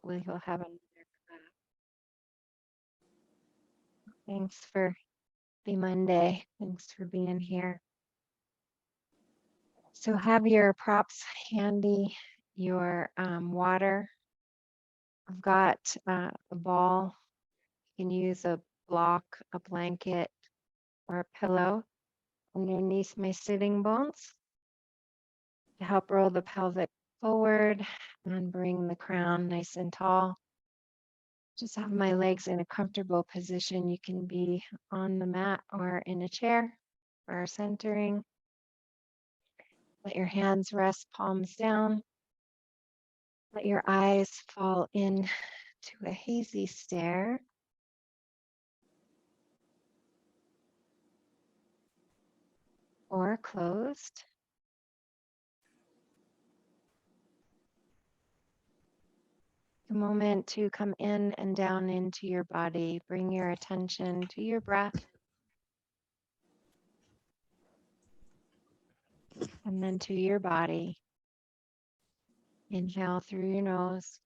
we'll have another class. Thanks for the Monday. Thanks for being here. So have your props handy, your water. I've got a ball. You can use a block, a blanket, or a pillow underneath my sitting bones to help roll the pelvic forward and bring the crown nice and tall. Just have my legs in a comfortable position. You can be on the mat or in a chair for centering. Let your hands rest palms down. Let your eyes fall in to a hazy stare. Or closed. A moment to come in and down into your body. Bring your attention to your breath. And then to your body. Inhale through your nose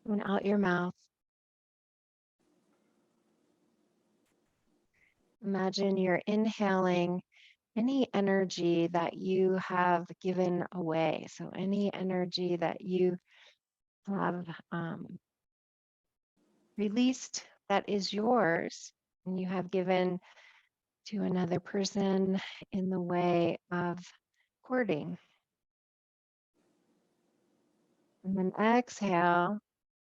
and out your mouth. Imagine you're inhaling any energy that you have given away. So, any energy that you have released that is yours and you have given to another person in the way of courting. And then exhale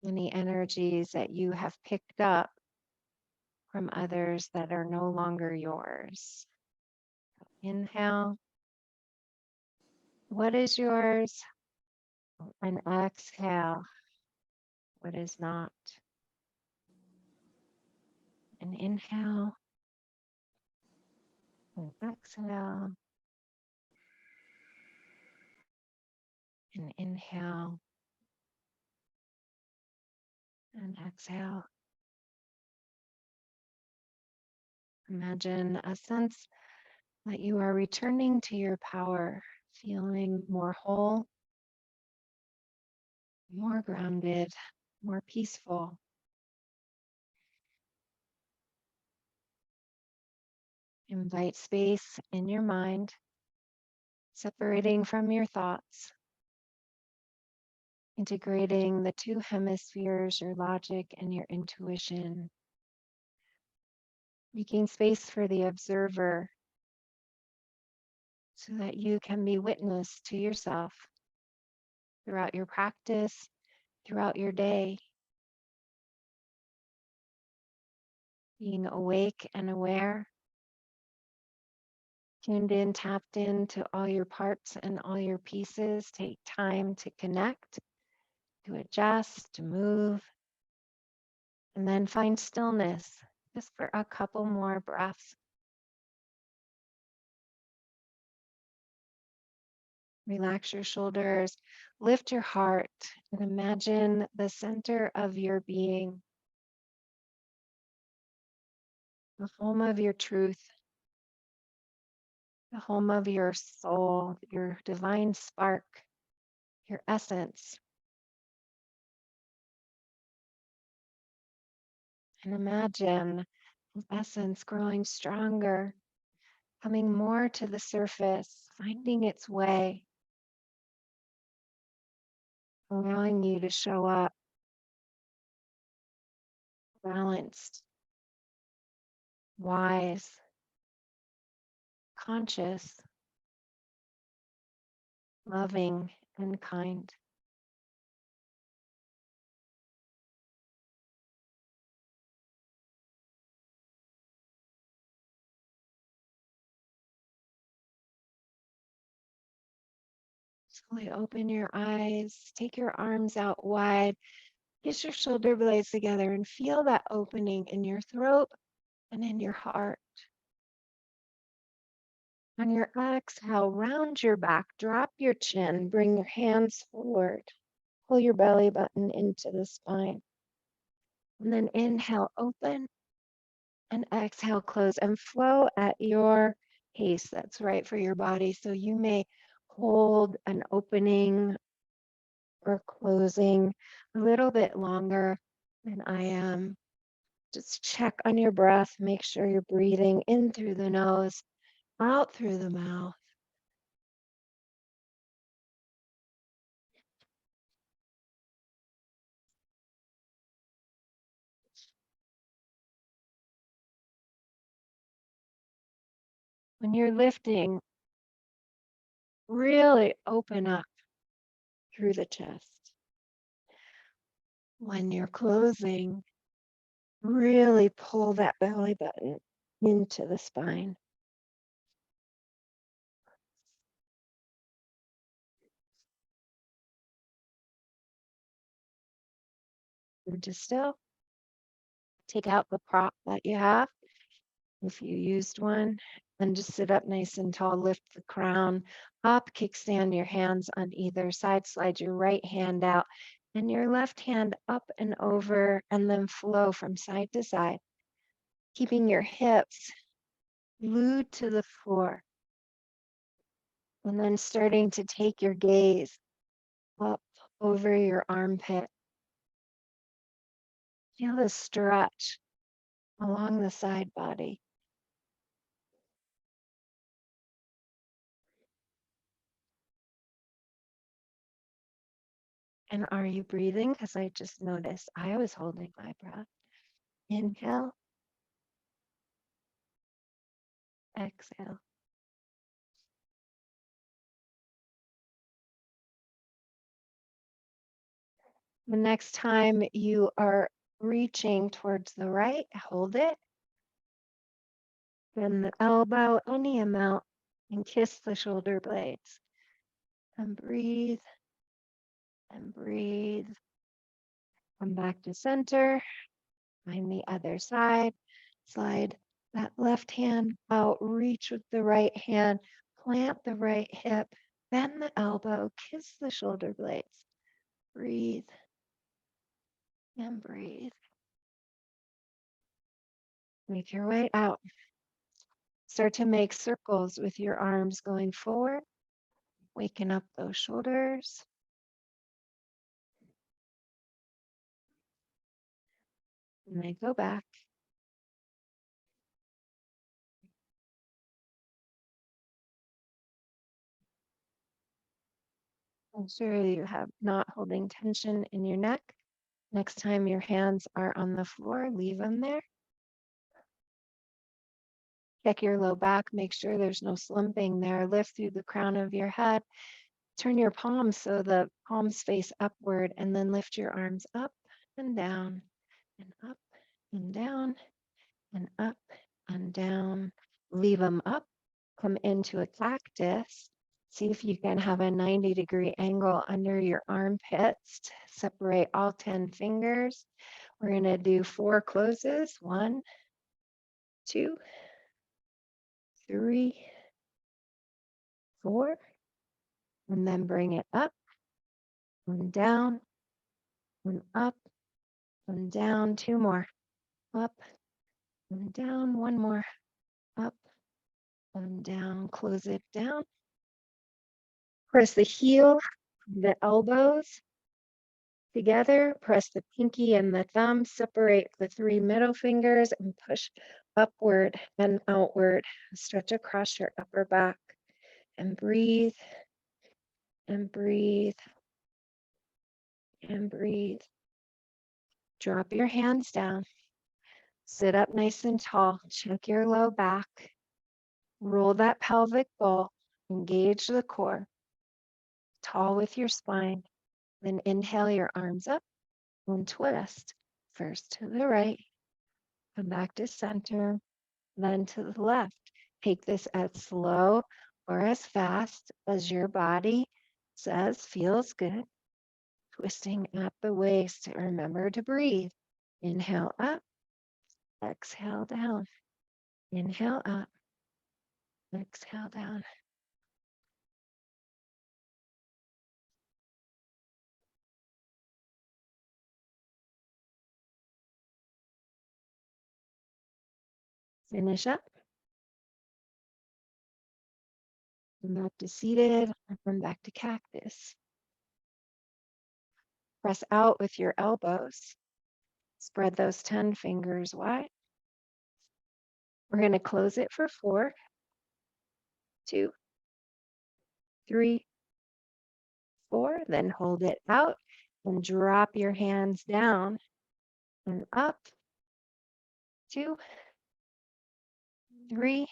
any energies that you have picked up from others that are no longer yours. Inhale what is yours, and exhale what is not. And inhale and exhale. And inhale and exhale. Imagine a sense that you are returning to your power, feeling more whole, more grounded, more peaceful. Invite space in your mind, separating from your thoughts, integrating the two hemispheres, your logic and your intuition, making space for the observer so that you can be witness to yourself throughout your practice, throughout your day, being awake and aware, tuned in, tapped into all your parts and all your pieces. Take time to connect, to adjust, to move, and then find stillness just for a couple more breaths. Relax your shoulders, lift your heart, and imagine the center of your being, the home of your truth, the home of your soul, your divine spark, your essence. And imagine the essence growing stronger, coming more to the surface, finding its way, allowing you to show up balanced, wise, conscious, loving, and kind. Slowly open your eyes, take your arms out wide, kiss your shoulder blades together, and feel that opening in your throat and in your heart. On your exhale, round your back, drop your chin, bring your hands forward, pull your belly button into the spine. And then inhale, open, and exhale, close, and flow at your pace that's right for your body. So you may hold an opening or closing a little bit longer than I am. Just check on your breath. Make sure you're breathing in through the nose, out through the mouth. When you're lifting, really open up through the chest. When you're closing, really pull that belly button into the spine. And just still take out the prop that you have, if you used one, and just sit up nice and tall. Lift the crown up, kickstand your hands on either side, slide your right hand out and your left hand up and over, and then flow from side to side, keeping your hips glued to the floor. And then starting to take your gaze up over your armpit. Feel the stretch along the side body. And are you breathing? Because I just noticed I was holding my breath. Inhale, exhale. The next time you are reaching towards the right, hold it. Bend the elbow any amount and kiss the shoulder blades. And breathe and breathe. Come back to center. Find the other side. Slide that left hand out. Reach with the right hand. Plant the right hip. Bend the elbow. Kiss the shoulder blades. Breathe and breathe. Make your way out. Start to make circles with your arms going forward. Waken up those shoulders. And then go back. Make sure you have not holding tension in your neck. Next time your hands are on the floor, leave them there. Check your low back. Make sure there's no slumping there. Lift through the crown of your head. Turn your palms so the palms face upward, and then lift your arms up and down and up and down and up and down. Leave them up. Come into a cactus. See if you can have a 90-degree angle under your armpits. Separate all 10 fingers. We're going to do 4 closes. 1, 2, 3, 4. And then bring it up and down and up and down. 2 more. Up and down. 1 more. Up and down. Close it down. Press the heel, the elbows together. Press the pinky and the thumb. Separate the 3 middle fingers and push upward and outward. Stretch across your upper back and breathe and breathe and breathe. Drop your hands down. Sit up nice and tall. Check your low back. Roll that pelvic bowl. Engage the core. Tall with your spine. Then inhale your arms up and twist. First to the right. Come back to center. Then to the left. Take this as slow or as fast as your body says feels good. Twisting at the waist. Remember to breathe. Inhale up. Exhale down. Inhale up. Exhale down. Finish up. Come back to seated. And come back to cactus. Press out with your elbows. Spread those 10 fingers wide. We're going to close it for 4, 2, 3, 4. Then hold it out and drop your hands down and up. 2, 3,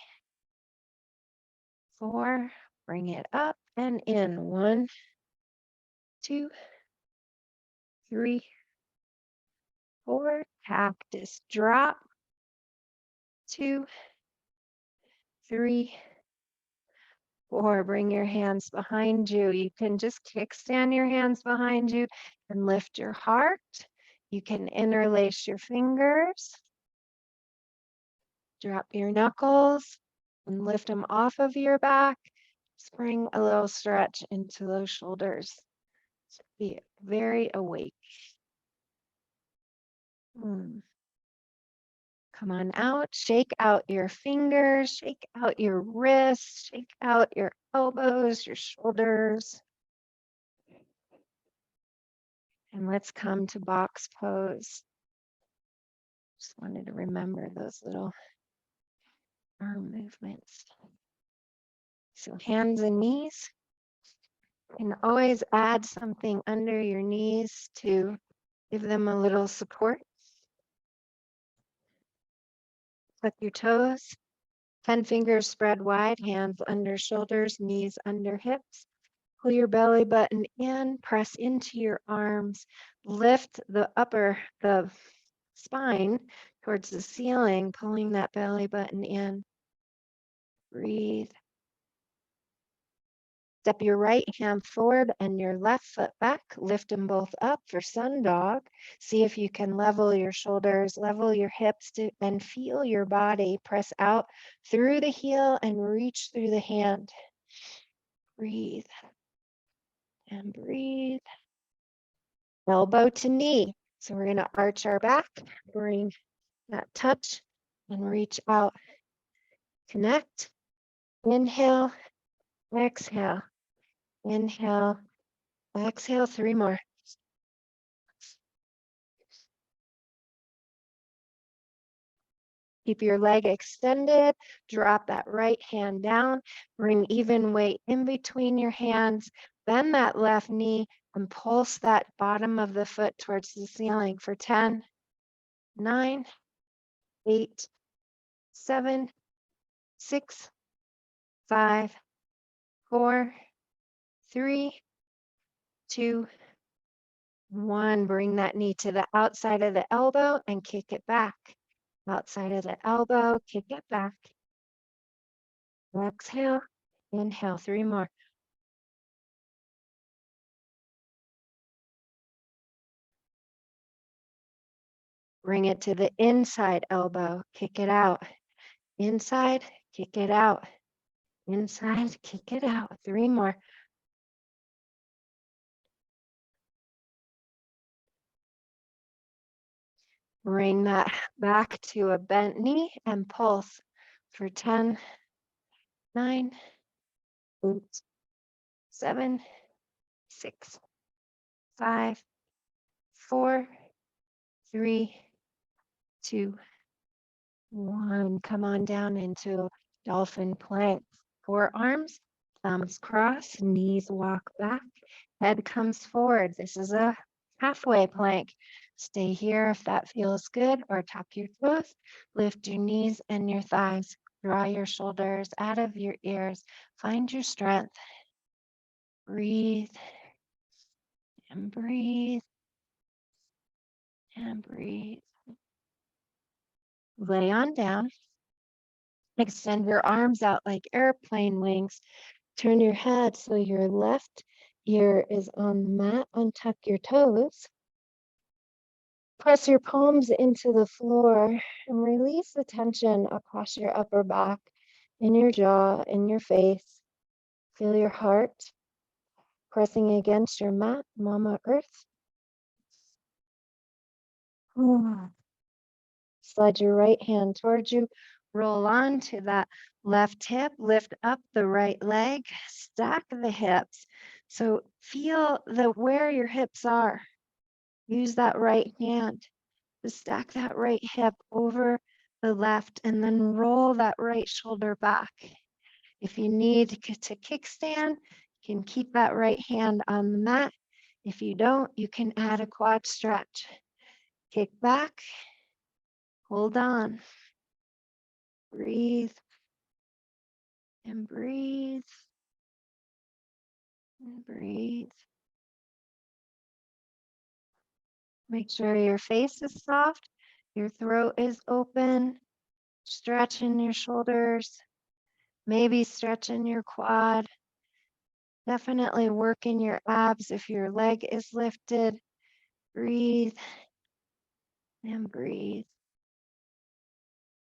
4. Bring it up and in. 1, 2, 3, 4. Cactus drop. 2, 3, 4. Bring your hands behind you. You can just kickstand your hands behind you and lift your heart. You can interlace your fingers. Drop your knuckles and lift them off of your back. Just bring a little stretch into those shoulders. Be very awake. Come on out, shake out your fingers, shake out your wrists, shake out your elbows, your shoulders. And let's come to box pose. Just wanted to remember those little arm movements. So hands and knees. You can always add something under your knees to give them a little support. Tuck your toes. 10 fingers spread wide, hands under shoulders, knees under hips. Pull your belly button in, press into your arms, lift the spine towards the ceiling, pulling that belly button in. Breathe. Step your right hand forward and your left foot back. Lift them both up for sun dog. See if you can level your shoulders, level your hips, and feel your body. Press out through the heel and reach through the hand. Breathe and breathe. Elbow to knee. So we're going to arch our back, bring that touch and reach out. Connect. Inhale, exhale. Inhale, exhale. 3 more. Keep your leg extended. Drop that right hand down. Bring even weight in between your hands. Bend that left knee and pulse that bottom of the foot towards the ceiling for 10, 9, 8, 7, 6, 5, 4, 3, 2, 1. Bring that knee to the outside of the elbow and kick it back. Outside of the elbow, kick it back. Exhale, inhale. 3 more. Bring it to the inside elbow, kick it out. Inside, kick it out. Inside, kick it out. 3 more. Bring that back to a bent knee and pulse for 10, 9, 8, 7, 6, 5, 4, 3, 2, 1. Come on down into dolphin plank. Forearms, thumbs cross, knees walk back, head comes forward. This is a halfway plank. Stay here if that feels good, or tuck your toes, lift your knees and your thighs, draw your shoulders out of your ears, find your strength. Breathe and breathe and breathe. Lay on down. Extend your arms out like airplane wings. Turn your head so your left ear is on the mat. Untuck your toes. Press your palms into the floor and release the tension across your upper back, in your jaw, in your face. Feel your heart pressing against your mat, Mama Earth. Slide your right hand towards you. Roll on to that left hip. Lift up the right leg. Stack the hips. So feel where your hips are. Use that right hand to stack that right hip over the left and then roll that right shoulder back. If you need to kickstand, you can keep that right hand on the mat. If you don't, you can add a quad stretch. Kick back, hold on, breathe, and breathe, and breathe. Make sure your face is soft, your throat is open, stretching your shoulders, maybe stretching your quad. Definitely working your abs if your leg is lifted. Breathe and breathe.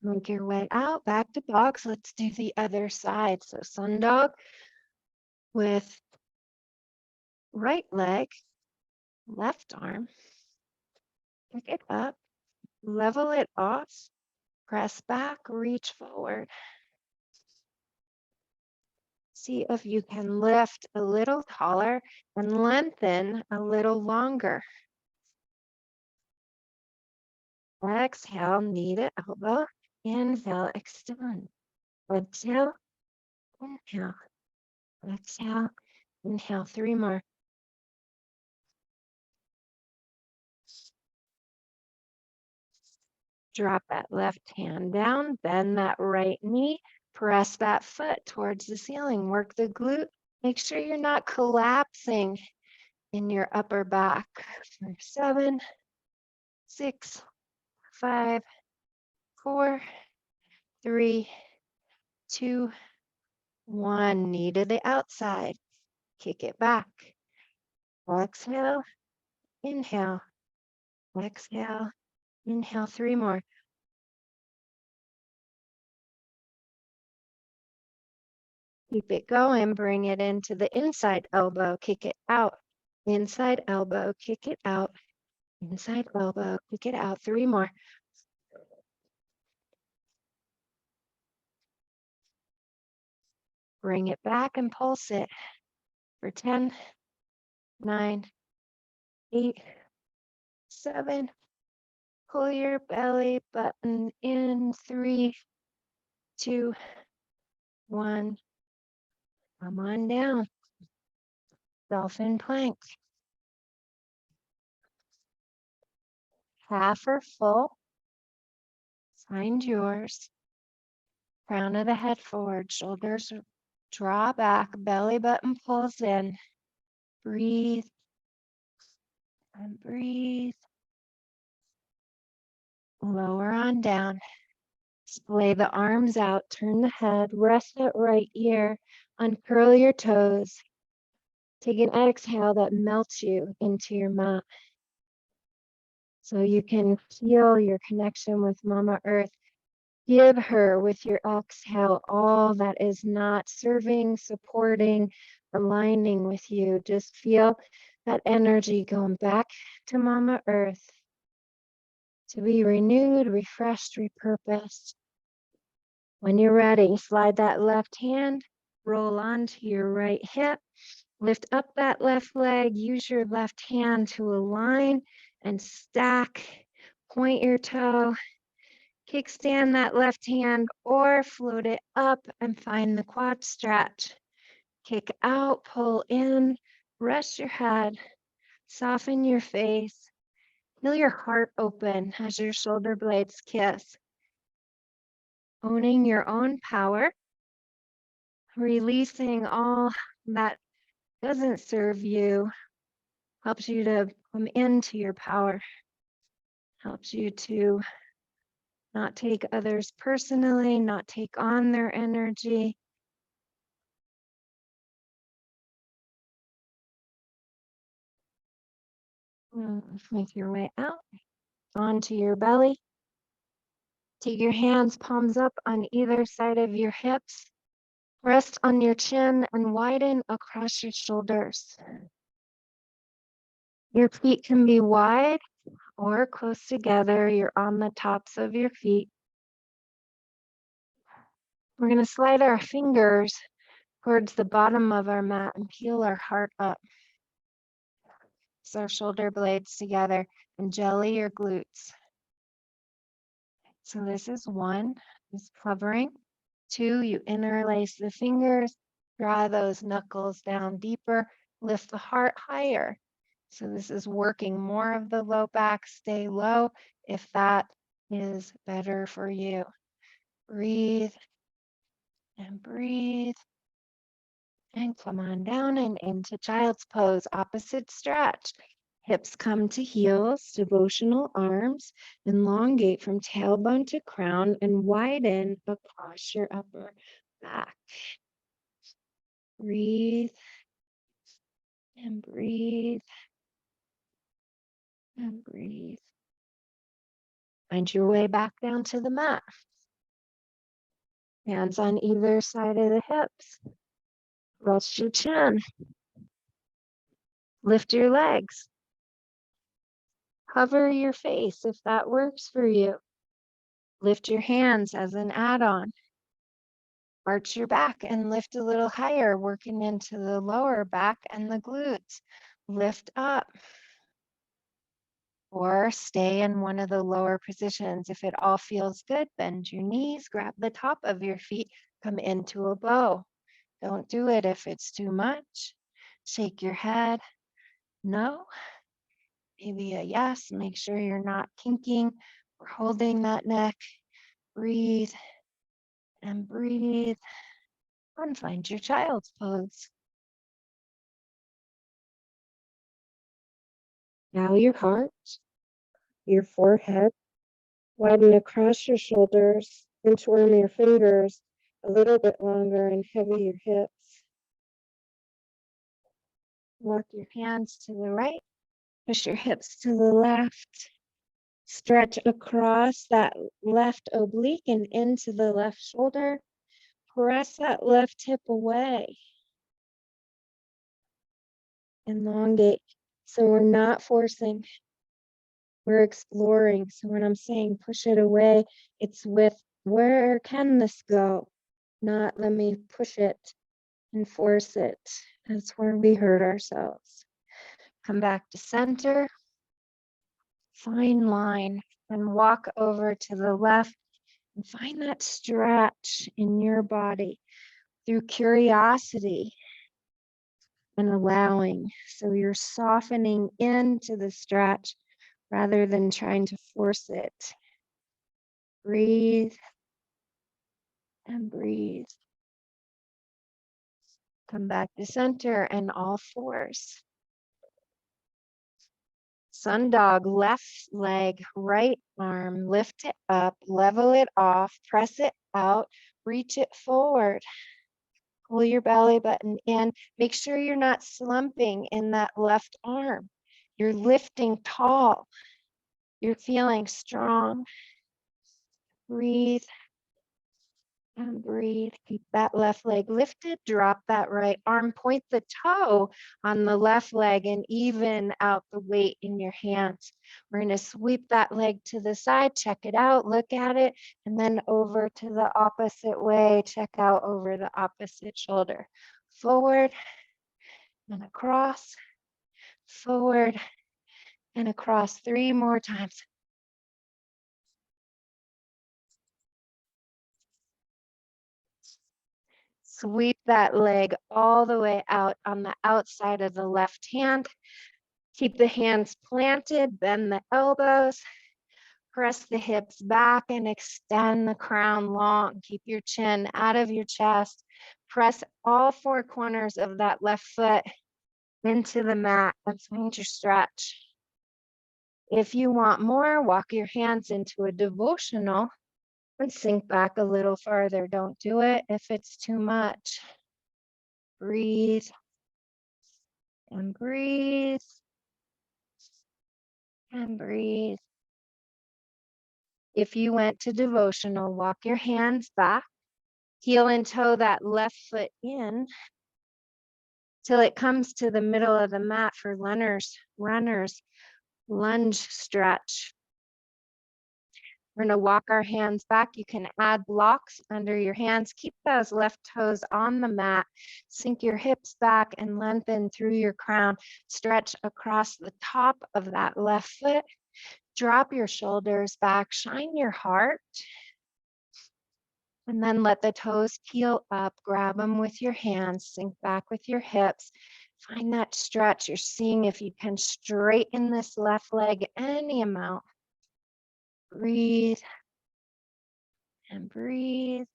Make your way out, back to box. Let's do the other side. So sun dog with right leg, left arm. Pick it up, level it off, press back, reach forward. See if you can lift a little taller and lengthen a little longer. Exhale, knee to elbow. Inhale, extend. Exhale, inhale. Exhale, inhale, 3 more. Drop that left hand down, bend that right knee, press that foot towards the ceiling, work the glute. Make sure you're not collapsing in your upper back. For 7, 6, 5, 4, 3, 2, 1. Knee to the outside. Kick it back. Exhale, inhale. Exhale, inhale, 3 more. Keep it going, bring it into the inside elbow, kick it out. Inside elbow, kick it out. Inside elbow, kick it out. 3 more. Bring it back and pulse it for 10, 9, 8, 7. Pull your belly button in. 3, 2, 1. Come on down. Dolphin plank. Half or full. Find yours. Crown of the head forward, shoulders draw back, belly button pulls in. Breathe and breathe. Lower on down. Splay the arms out, turn the head, rest at right ear, uncurl your toes. Take an exhale that melts you into your mat. So you can feel your connection with Mama Earth. Give her with your exhale all that is not serving, supporting, aligning with you. Just feel that energy going back to Mama Earth to be renewed, refreshed, repurposed. When you're ready, slide that left hand, roll onto your right hip, lift up that left leg, use your left hand to align and stack, point your toe, kickstand that left hand or float it up and find the quad stretch. Kick out, pull in, rest your head, soften your face, feel your heart open as your shoulder blades kiss. Owning your own power, releasing all that doesn't serve you, helps you to come into your power, helps you to not take others personally, not take on their energy. Make your way out onto your belly. Take your hands, palms up on either side of your hips. Rest on your chin and widen across your shoulders. Your feet can be wide or close together. You're on the tops of your feet. We're going to slide our fingers towards the bottom of our mat and peel our heart up. our shoulder blades together and jelly your glutes. So this is one, is hovering. Two, you interlace the fingers, draw those knuckles down deeper, lift the heart higher. So this is working more of the low back. Stay low if that is better for you. Breathe and breathe. And come on down and into child's pose, opposite stretch. Hips come to heels, devotional arms, elongate from tailbone to crown and widen across your upper back. Breathe and breathe and breathe. Find your way back down to the mat. Hands on either side of the hips. Rest your chin. Lift your legs. Hover your face if that works for you. Lift your hands as an add-on. Arch your back and lift a little higher, working into the lower back and the glutes. Lift up. Or stay in one of the lower positions. If it all feels good, bend your knees, grab the top of your feet, come into a bow. Don't do it if it's too much. Shake your head. No. Maybe a yes. Make sure you're not kinking or holding that neck. Breathe and breathe. And find your child's pose. Now your heart, your forehead, widen across your shoulders, interwarm your fingers a little bit longer and heavy your hips. Walk your hands to the right, push your hips to the left. Stretch across that left oblique and into the left shoulder. Press that left hip away. Elongate. So we're not forcing, we're exploring. So when I'm saying push it away, it's with where can this go? Not let me push it and force it. That's where we hurt ourselves. Come back to center. Fine line and walk over to the left and find that stretch in your body through curiosity and allowing. So you're softening into the stretch rather than trying to force it. Breathe and breathe. Come back to center and all fours. Sun dog, left leg, right arm, lift it up, level it off, press it out, reach it forward. Pull your belly button in. Make sure you're not slumping in that left arm. You're lifting tall. You're feeling strong. Breathe and breathe. Keep that left leg lifted. Drop that right arm. Point the toe on the left leg and even out the weight in your hands. We're going to sweep that leg to the side. Check it out. Look at it. And then over to the opposite way. Check out over the opposite shoulder. Forward and across. Forward and across. 3 more times. Sweep that leg all the way out on the outside of the left hand. Keep the hands planted, bend the elbows, press the hips back and extend the crown long. Keep your chin out of your chest. Press all 4 corners of that left foot into the mat and find your stretch. If you want more, walk your hands into a devotional and sink back a little farther. Don't do it if it's too much. Breathe and breathe and breathe. If you went to devotional, walk your hands back, heel and toe that left foot in till it comes to the middle of the mat for runners, lunge stretch. We're going to walk our hands back. You can add blocks under your hands. Keep those left toes on the mat. Sink your hips back and lengthen through your crown. Stretch across the top of that left foot. Drop your shoulders back. Shine your heart. And then let the toes peel up. Grab them with your hands. Sink back with your hips. Find that stretch. You're seeing if you can straighten this left leg any amount. Breathe and breathe.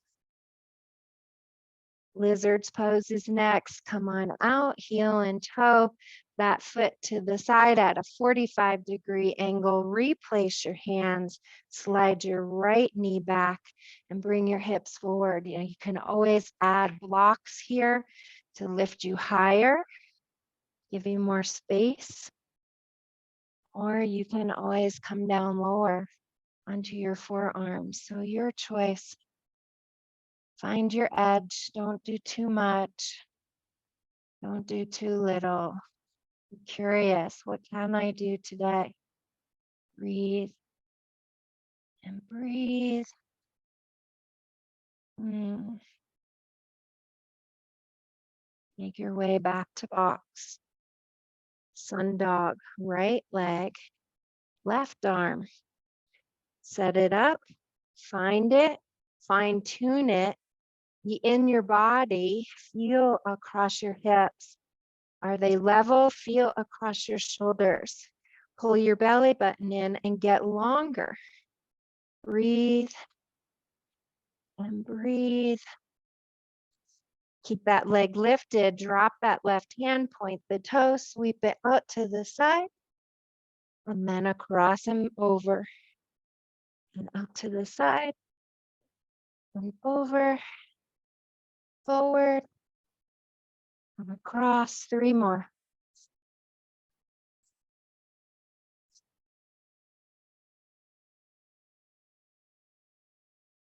Lizard's pose is next. Come on out, heel and toe that foot to the side at a 45-degree angle. Replace your hands, slide your right knee back and bring your hips forward. You can always add blocks here to lift you higher, give you more space, or you can always come down lower onto your forearms. So your choice. Find your edge. Don't do too much. Don't do too little. Be curious. What can I do today? Breathe and breathe. Make your way back to box. Sun dog. Right leg, left arm. Set it up. Find it. Fine tune it. Be in your body. Feel across your hips. Are they level? Feel across your shoulders. Pull your belly button in and get longer. Breathe and breathe. Keep that leg lifted. Drop that left hand, point the toe, sweep it out to the side, and then across and over. And out to the side, and over, forward, and across. 3 more.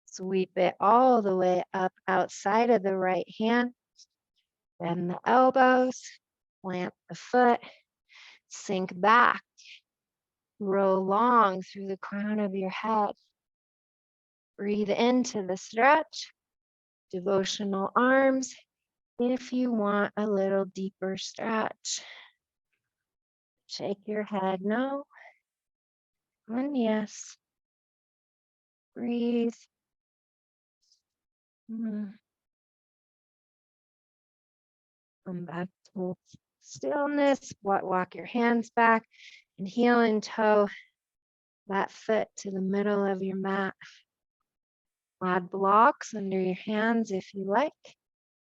Sweep it all the way up outside of the right hand. Bend the elbows, plant the foot, sink back, roll long through the crown of your head. Breathe into the stretch, devotional arms, if you want a little deeper stretch. Shake your head no, and yes. Breathe. Come back to stillness. Walk your hands back and heel and toe that foot to the middle of your mat. Add blocks under your hands if you like.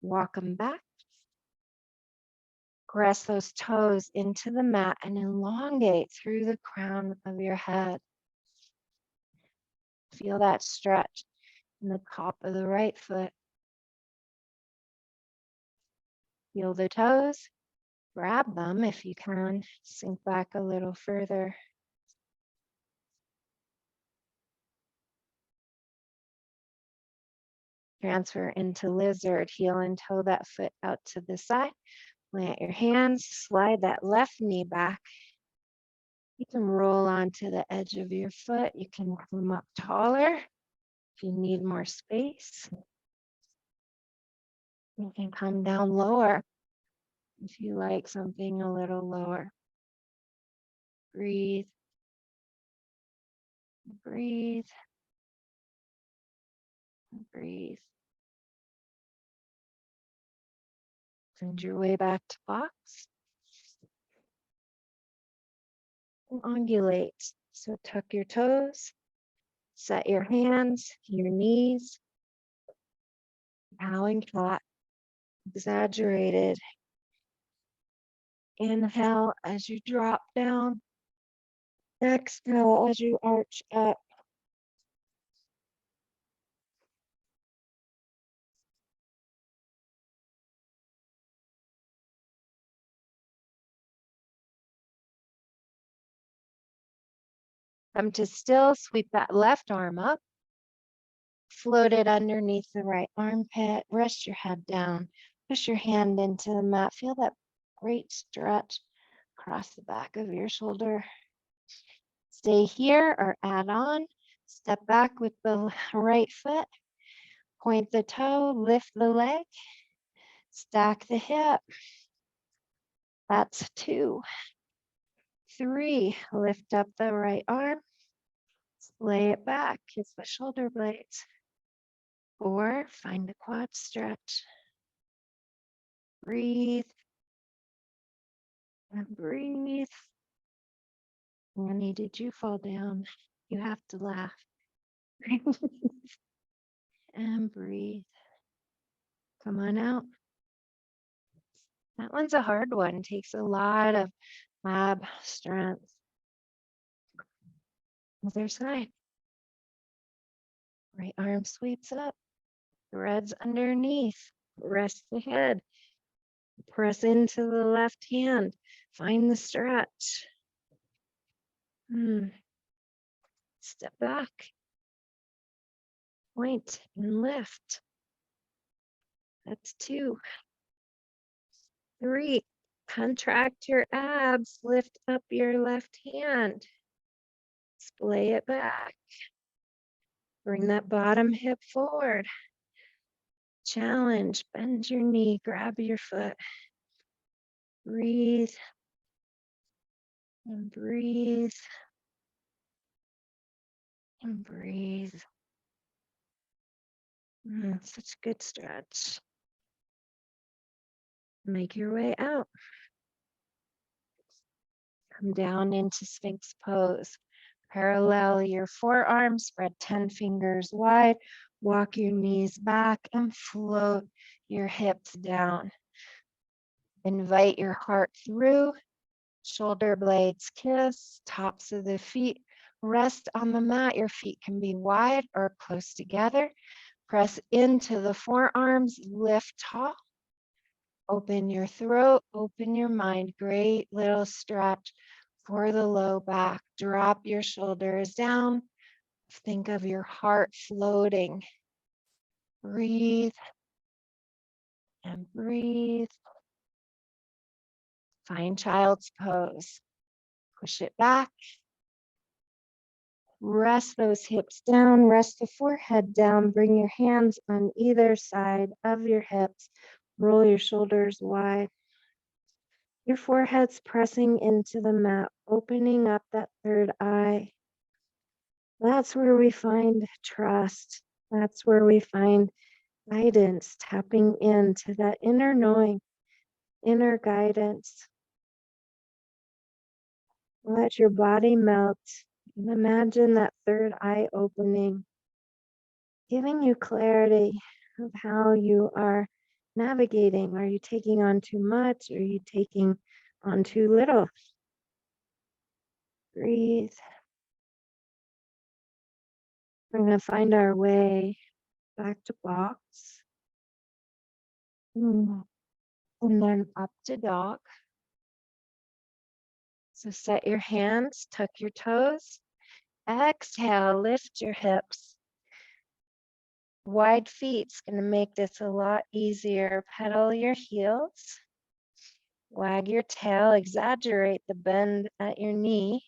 Walk them back. Press those toes into the mat and elongate through the crown of your head. Feel that stretch in the top of the right foot. Feel the toes. Grab them if you can. Sink back a little further. Transfer into lizard. Heel and toe that foot out to the side. Plant your hands. Slide that left knee back. You can roll onto the edge of your foot. You can come up taller if you need more space. You can come down lower if you like something a little lower. Breathe. Breathe. Breathe. Send your way back to box. And undulate. So tuck your toes, set your hands, your knees, bowing cat, exaggerated. Inhale as you drop down. Exhale as you arch up. Come to still, sweep that left arm up. Float it underneath the right armpit. Rest your head down. Push your hand into the mat. Feel that great stretch across the back of your shoulder. Stay here or add on. Step back with the right foot. Point the toe, lift the leg, stack the hip. That's 2. 3, lift up the right arm, lay it back, kiss the shoulder blades. 4, find the quad stretch. Breathe and breathe. Annie, did you fall down? You have to laugh. And breathe. Come on out. That one's a hard one. Takes a lot of ab strength. Other side. Right arm sweeps up. Threads underneath. Rest the head. Press into the left hand. Find the stretch. Step back. Point and lift. That's 2. 3, contract your abs. Lift up your left hand. Splay it back. Bring that bottom hip forward. Challenge. Bend your knee. Grab your foot. Breathe. And breathe. And breathe. Such a good stretch. Make your way out. Come down into Sphinx pose. Parallel your forearms, spread 10 fingers wide. Walk your knees back and float your hips down. Invite your heart through. Shoulder blades kiss, tops of the feet rest on the mat. Your feet can be wide or close together. Press into the forearms, lift tall. Open your throat, open your mind. Great little stretch for the low back. Drop your shoulders down. Think of your heart floating. Breathe and breathe. Find child's pose. Push it back. Rest those hips down. Rest the forehead down. Bring your hands on either side of your hips. Roll your shoulders wide. Your forehead's pressing into the mat, opening up that third eye. That's where we find trust. That's where we find guidance, tapping into that inner knowing, inner guidance. Let your body melt and imagine that third eye opening, giving you clarity of how you are navigating. Are you taking on too much? Are you taking on too little? Breathe. We're going to find our way back to box. And then up to dog. So set your hands, tuck your toes. Exhale, lift your hips. Wide feet's going to make this a lot easier. Pedal your heels. Wag your tail, exaggerate the bend at your knee.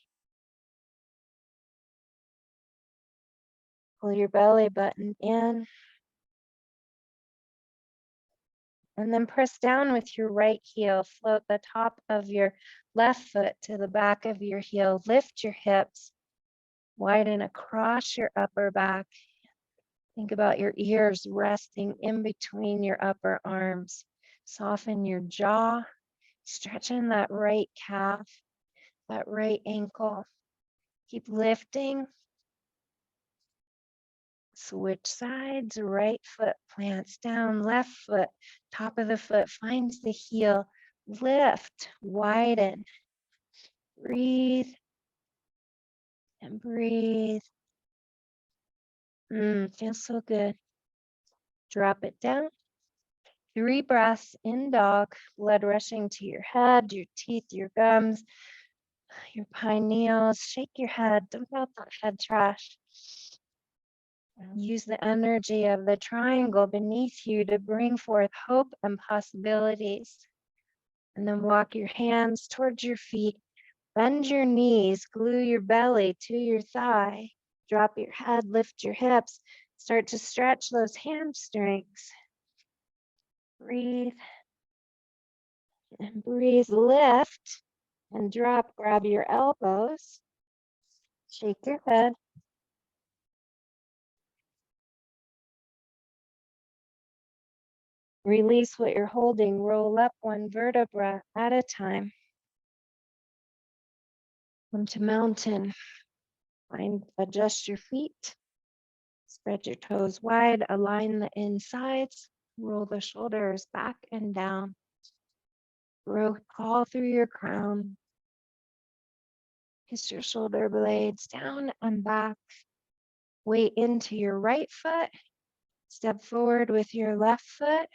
Pull your belly button in. And then press down with your right heel. Float the top of your left foot to the back of your heel. Lift your hips. Widen across your upper back. Think about your ears resting in between your upper arms. Soften your jaw. Stretching that right calf, that right ankle. Keep lifting. Switch sides. Right foot plants down. Left foot, top of the foot finds the heel. Lift, widen. Breathe and breathe. Feels so good. Drop it down. 3 breaths in dog, blood rushing to your head, your teeth, your gums, your pineals. Shake your head, dump out that head trash. Use the energy of the triangle beneath you to bring forth hope and possibilities. And then walk your hands towards your feet. Bend your knees, glue your belly to your thigh. drop your head, lift your hips, start to stretch those hamstrings. Breathe and breathe, lift and drop, grab your elbows, shake your head. Release what you're holding, roll up one vertebra at a time. Come to mountain. Adjust your feet. Spread your toes wide, align the insides, roll the shoulders back and down. Growth call through your crown. Kiss your shoulder blades down and back. Weight into your right foot. Step forward with your left foot.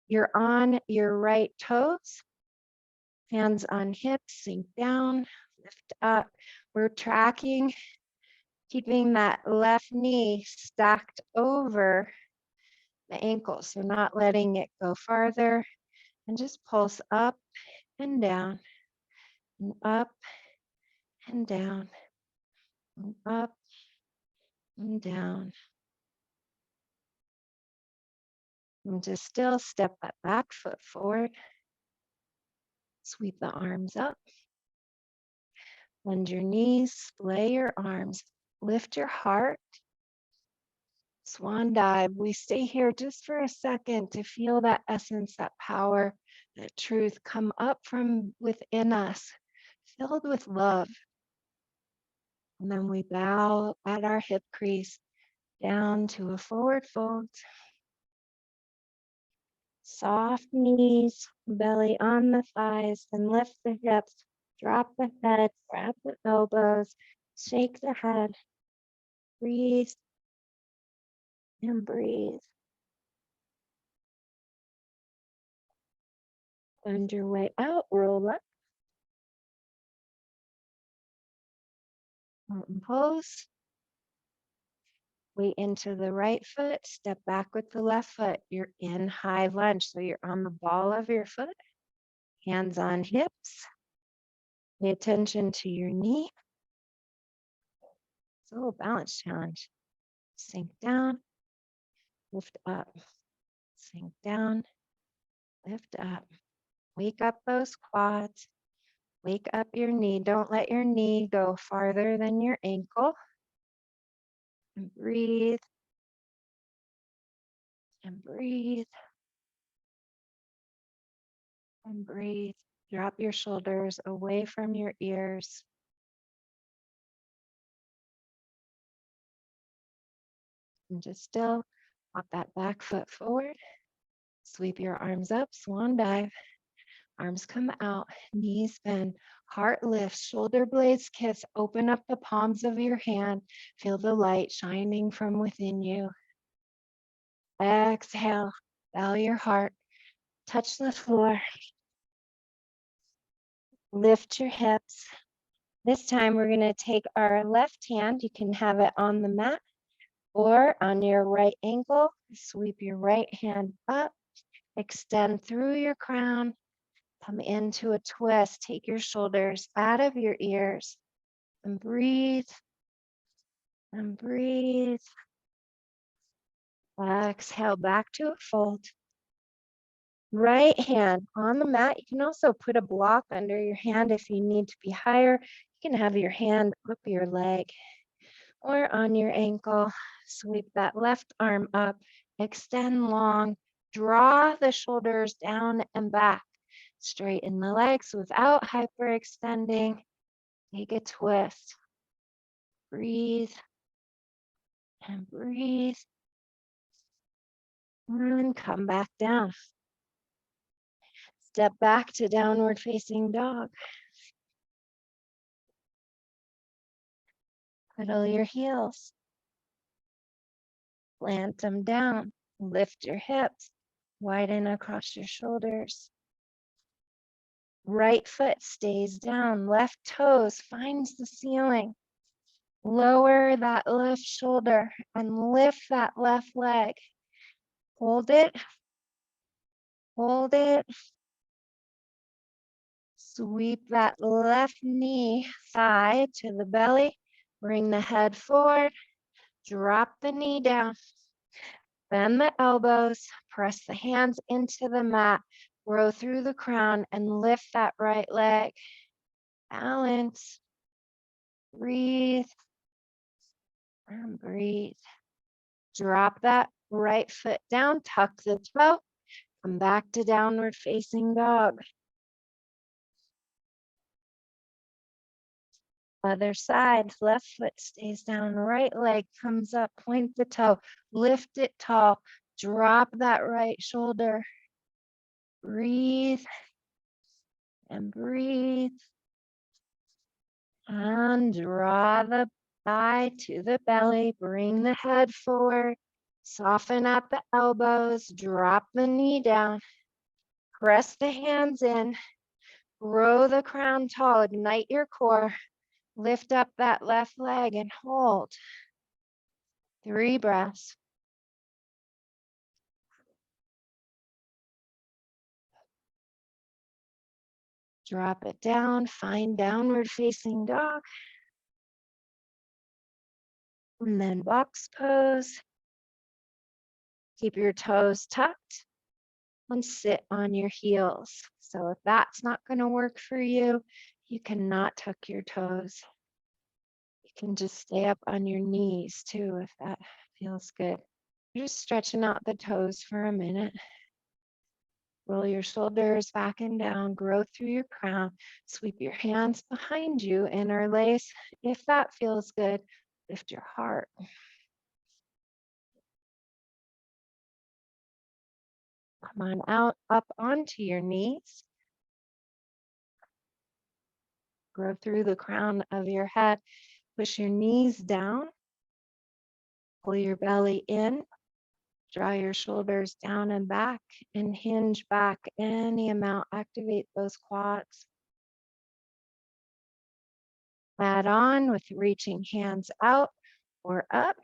You're on your right toes. Hands on hips, sink down, lift up. We're tracking, keeping that left knee stacked over the ankle, so not letting it go farther, and just pulse up and down, and up and down, and up and down. And just still step that back foot forward, sweep the arms up, bend your knees, splay your arms, lift your heart. Swan dive. We stay here just for a second to feel that essence, that power, that truth come up from within us, filled with love. And then we bow at our hip crease down to a forward fold. Soft knees, belly on the thighs, and lift the hips. Drop the head, grab the elbows, shake the head. Breathe and breathe. Bend your way out, roll up. Mountain pose. Weight into the right foot, step back with the left foot. You're in high lunge, so you're on the ball of your foot, hands on hips. Pay attention to your knee. It's a little balance challenge. Sink down, lift up, sink down, lift up. Wake up those quads, wake up your knee. Don't let your knee go farther than your ankle. And breathe, and breathe, and breathe. Drop your shoulders away from your ears. And just still pop that back foot forward. Sweep your arms up, swan dive. Arms come out, knees bend, heart lifts, shoulder blades kiss. Open up the palms of your hand. Feel the light shining from within you. Exhale, bow your heart, touch the floor. Lift your hips. This time we're going to take our left hand. You can have it on the mat or on your right ankle. Sweep your right hand up. Extend through your crown. Come into a twist. Take your shoulders out of your ears and breathe and breathe. Exhale back to a fold. Right hand on the mat. You can also put a block under your hand if you need to be higher. You can have your hand up your leg or on your ankle. Sweep that left arm up. Extend long. Draw the shoulders down and back. Straighten the legs without hyperextending. Take a twist. Breathe and breathe. And come back down. Step back to downward facing dog. Pedal your heels. Plant them down. Lift your hips. Widen across your shoulders. Right foot stays down. Left toes finds the ceiling. Lower that left shoulder and lift that left leg. Hold it. Hold it. Sweep that left knee thigh to the belly. Bring the head forward, drop the knee down, bend the elbows, press the hands into the mat, grow through the crown and lift that right leg. Balance, breathe, and breathe. Drop that right foot down, tuck the toe, come back to downward facing dog. Other side, left foot stays down, right leg comes up, point the toe, lift it tall, drop that right shoulder. Breathe and breathe. And draw the thigh to the belly, bring the head forward, soften at the elbows, drop the knee down, press the hands in, grow the crown tall, ignite your core, lift up that left leg and hold. 3 breaths. Drop it down, find downward facing dog. And then box pose. Keep your toes tucked and sit on your heels. So if that's not going to work for you, you cannot tuck your toes. You can just stay up on your knees too if that feels good. You're just stretching out the toes for a minute. Roll your shoulders back and down, grow through your crown, sweep your hands behind you, interlace. If that feels good, lift your heart. Come on out, up onto your knees. Grow through the crown of your head. Push your knees down. Pull your belly in. Draw your shoulders down and back and hinge back any amount. Activate those quads. Add on with reaching hands out or up.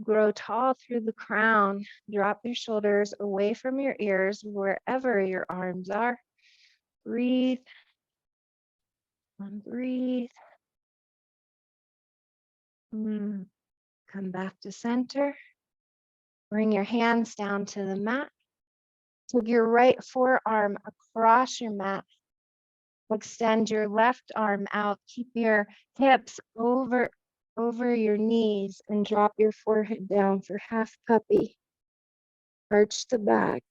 Grow tall through the crown. Drop your shoulders away from your ears, wherever your arms are. Breathe and breathe. Come back to center. Bring your hands down to the mat. Take your right forearm across your mat. Extend your left arm out. Keep your hips over your knees and drop your forehead down for half puppy. Arch the back.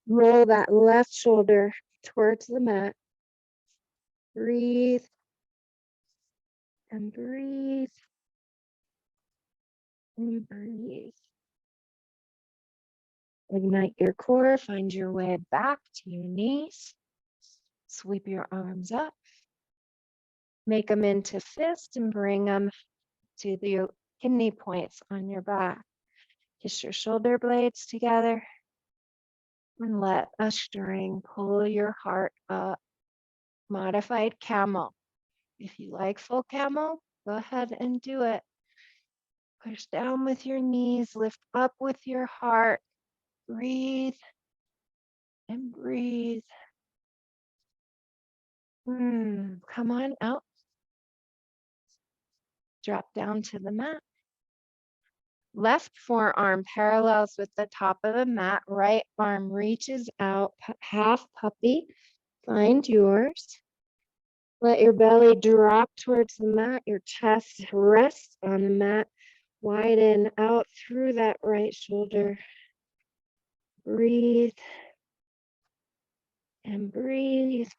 Roll that left shoulder towards the mat. Breathe and breathe and breathe. Ignite your core, find your way back to your knees. Sweep your arms up. Make them into fists and bring them to the kidney points on your back. Kiss your shoulder blades together and let a string pull your heart up. Modified camel. If you like full camel, go ahead and do it. Push down with your knees, lift up with your heart. Breathe and breathe. Come on out. Drop down to the mat. Left forearm parallels with the top of the mat. Right arm reaches out, half puppy. Find yours. Let your belly drop towards the mat. Your chest rests on the mat. Widen out through that right shoulder. Breathe and breathe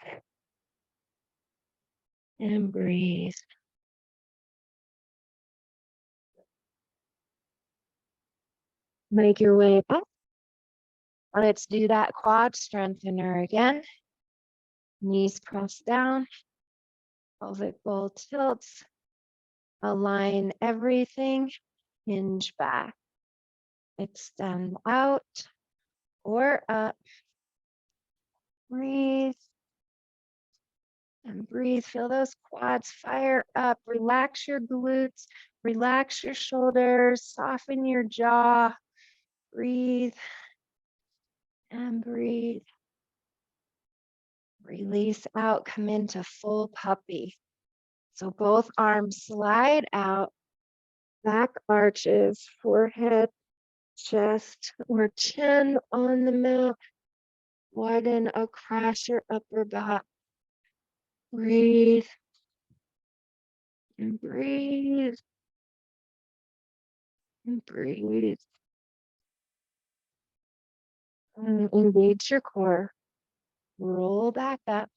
and breathe. Make your way up. Let's do that quad strengthener again. Knees press down. Pelvic bowl tilts. Align everything. Hinge back. Extend out or up. Breathe and breathe. Feel those quads fire up. Relax your glutes. Relax your shoulders. Soften your jaw. Breathe and breathe. Release out, come into full puppy. So both arms slide out, back arches, forehead, chest, or chin on the mat. Widen across your upper back. Breathe and breathe and breathe. And engage your core. Roll back up.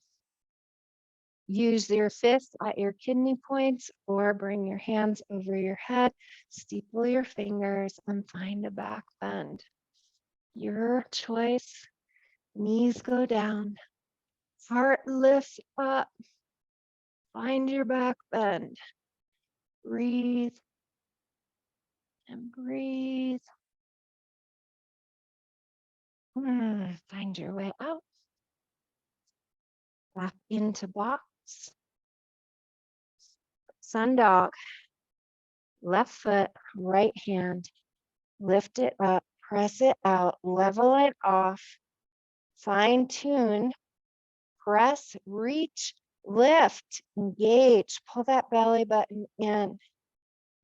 Use your fists at your kidney points or bring your hands over your head. Steeple your fingers and find a back bend. Your choice. Knees go down. Heart lifts up. Find your back bend. Breathe and breathe. Find your way out. Back into box. Sun dog. Left foot, right hand. Lift it up, press it out, level it off. Fine tune. Press, reach, lift, engage. Pull that belly button in.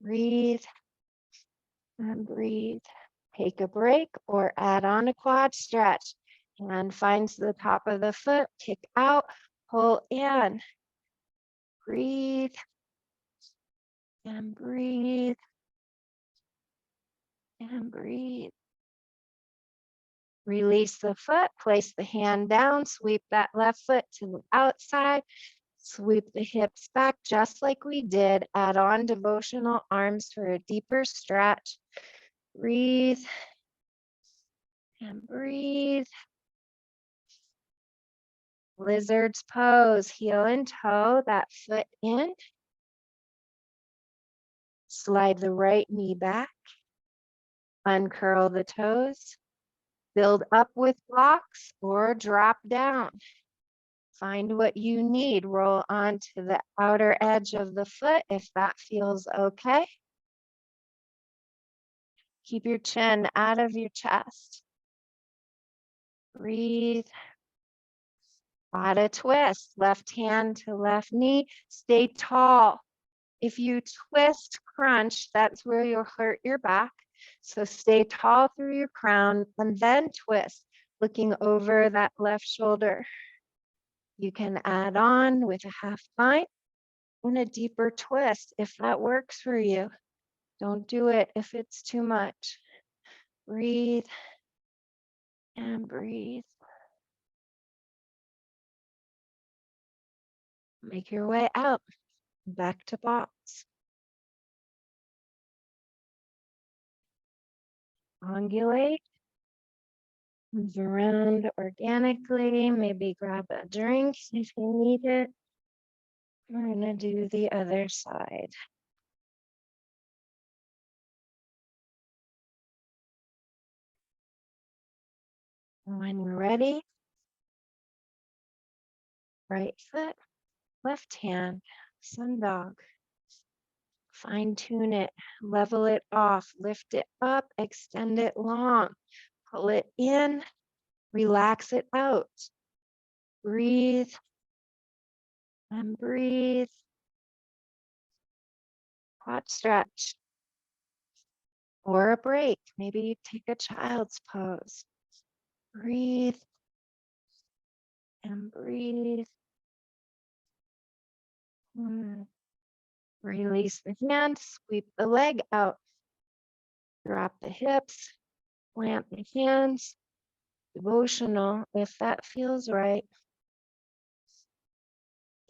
Breathe and breathe. Take a break or add on a quad stretch. Hand finds the top of the foot, kick out, pull in. Breathe and breathe and breathe. Release the foot, place the hand down, sweep that left foot to the outside, sweep the hips back just like we did. Add on devotional arms for a deeper stretch. Breathe and breathe. Lizard's pose, heel and toe, that foot in. Slide the right knee back. Uncurl the toes. Build up with blocks or drop down. Find what you need. Roll onto the outer edge of the foot if that feels okay. Keep your chin out of your chest. Breathe. Add a twist. Left hand to left knee. Stay tall. If you twist, crunch, that's where you'll hurt your back. So stay tall through your crown and then twist, looking over that left shoulder. You can add on with a half line and a deeper twist if that works for you. Don't do it if it's too much. Breathe and breathe. Make your way out, back to box. Ungulate. Move around organically. Maybe grab a drink if you need it. We're gonna do the other side. When you're ready, right foot, left hand, sun dog. Fine tune it, level it off, lift it up, extend it long, pull it in, relax it out. Breathe and breathe. Quad stretch or a break. Maybe you take a child's pose. Breathe and breathe. Release the hand, sweep the leg out. Drop the hips, plant the hands. Devotional if that feels right.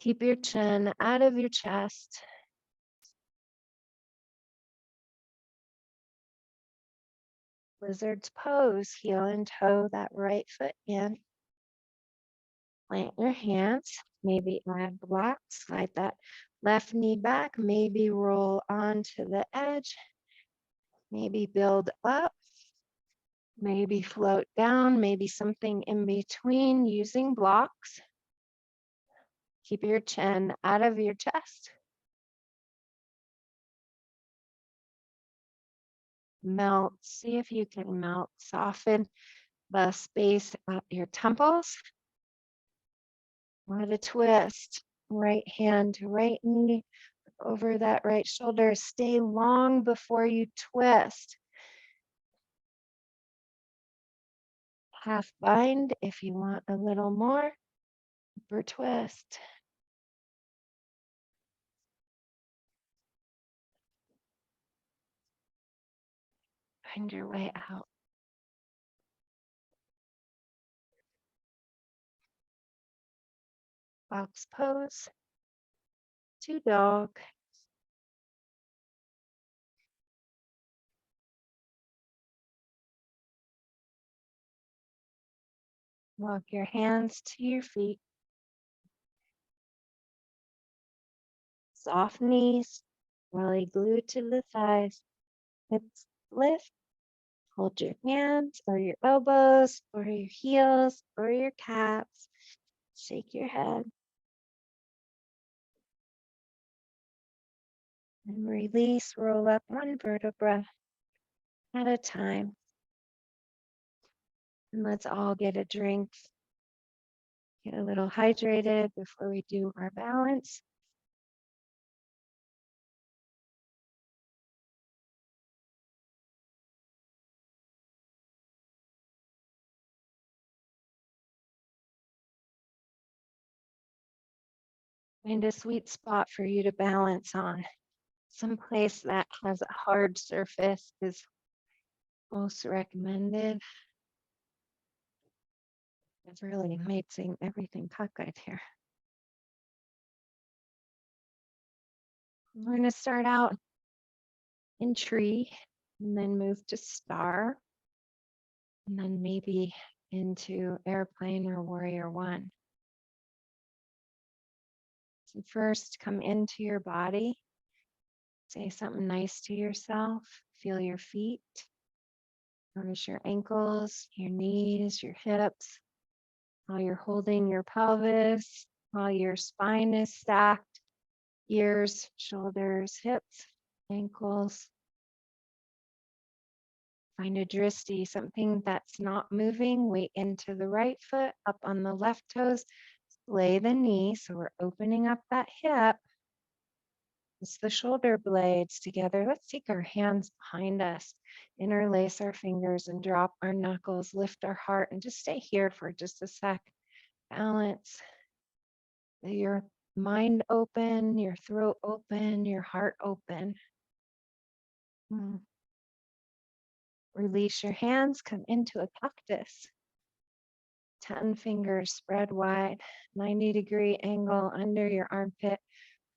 Keep your chin out of your chest. Lizard's pose, heel and toe that right foot in. Plant your hands, maybe add blocks, slide that left knee back, maybe roll onto the edge, maybe build up, maybe float down, maybe something in between using blocks. Keep your chin out of your chest. Melt, see if you can melt, soften the space at your temples. What a twist. Right hand to right knee over that right shoulder. Stay long before you twist. Half bind if you want a little more. Upper twist. Find your way out. Box pose to dog. Walk your hands to your feet. Soft knees, belly glued to the thighs. Hips lift. Hold your hands or your elbows or your heels or your calves. Shake your head. And release, roll up one vertebra at a time. And let's all get a drink. Get a little hydrated before we do our balance. Find a sweet spot for you to balance on. Someplace that has a hard surface is most recommended. It's really amazing everything cockeyed here. We're going to start out in tree and then move to star and then maybe into airplane or warrior one. So first, come into your body. Say something nice to yourself. Feel your feet. Notice your ankles, your knees, your hips, how you're holding your pelvis, how your spine is stacked, ears, shoulders, hips, ankles. Find a drishti, something that's not moving. Weight into the right foot, up on the left toes. Lay the knee, so we're opening up that hip. It's the shoulder blades together. Let's take our hands behind us, interlace our fingers and drop our knuckles, lift our heart, and just stay here for just a sec. Balance. Your mind open, your throat open, your heart open. Release your hands, come into a cactus. 10 fingers spread wide, 90-degree angle under your armpit.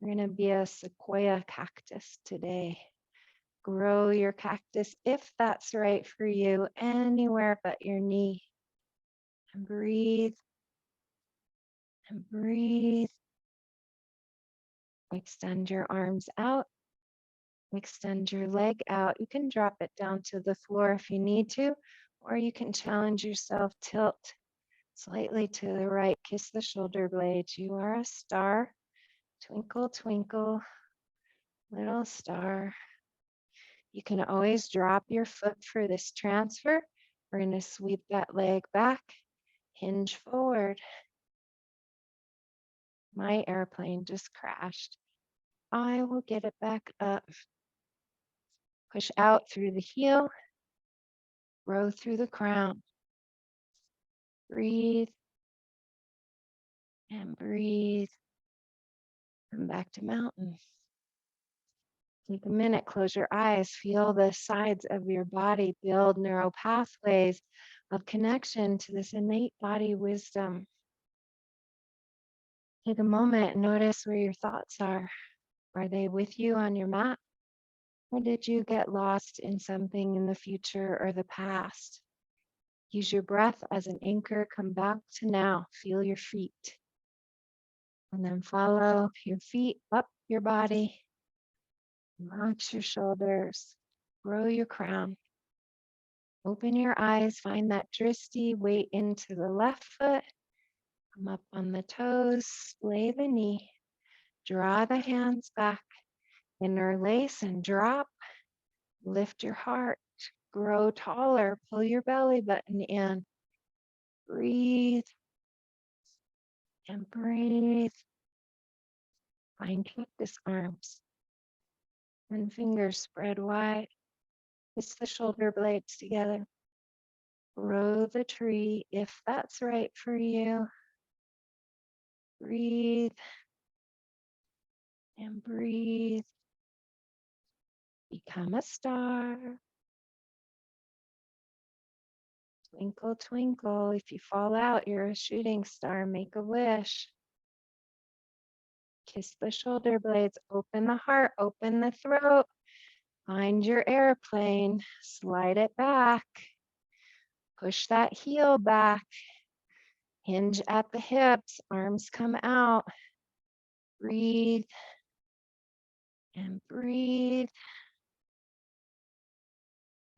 We're going to be a sequoia cactus today. Grow your cactus if that's right for you, anywhere but your knee. And breathe. And breathe. Extend your arms out. Extend your leg out. You can drop it down to the floor if you need to, or you can challenge yourself, tilt slightly to the right, kiss the shoulder blades. You are a star. Twinkle, twinkle, little star. You can always drop your foot for this transfer. We're going to sweep that leg back, hinge forward. My airplane just crashed. I will get it back up. Push out through the heel, grow through the crown. Breathe and breathe. Come back to mountain. Take a minute, close your eyes, feel the sides of your body build neural pathways of connection to this innate body wisdom. Take a moment and notice where your thoughts are. Are they with you on your mat? Or did you get lost in something in the future or the past? Use your breath as an anchor. Come back to now. Feel your feet. And then follow your feet up your body. Relax your shoulders. Grow your crown. Open your eyes. Find that drishti. Weight into the left foot. Come up on the toes. Splay the knee. Draw the hands back. Interlace and drop. Lift your heart. Grow taller. Pull your belly button in. Breathe And breathe. Find cactus arms and fingers spread wide. Kiss the shoulder blades together. Grow the tree if that's right for you. Breathe and breathe. Become a star. Twinkle, twinkle. If you fall out, you're a shooting star. Make a wish. Kiss the shoulder blades. Open the heart. Open the throat. Find your airplane. Slide it back. Push that heel back. Hinge at the hips. Arms come out. Breathe and breathe.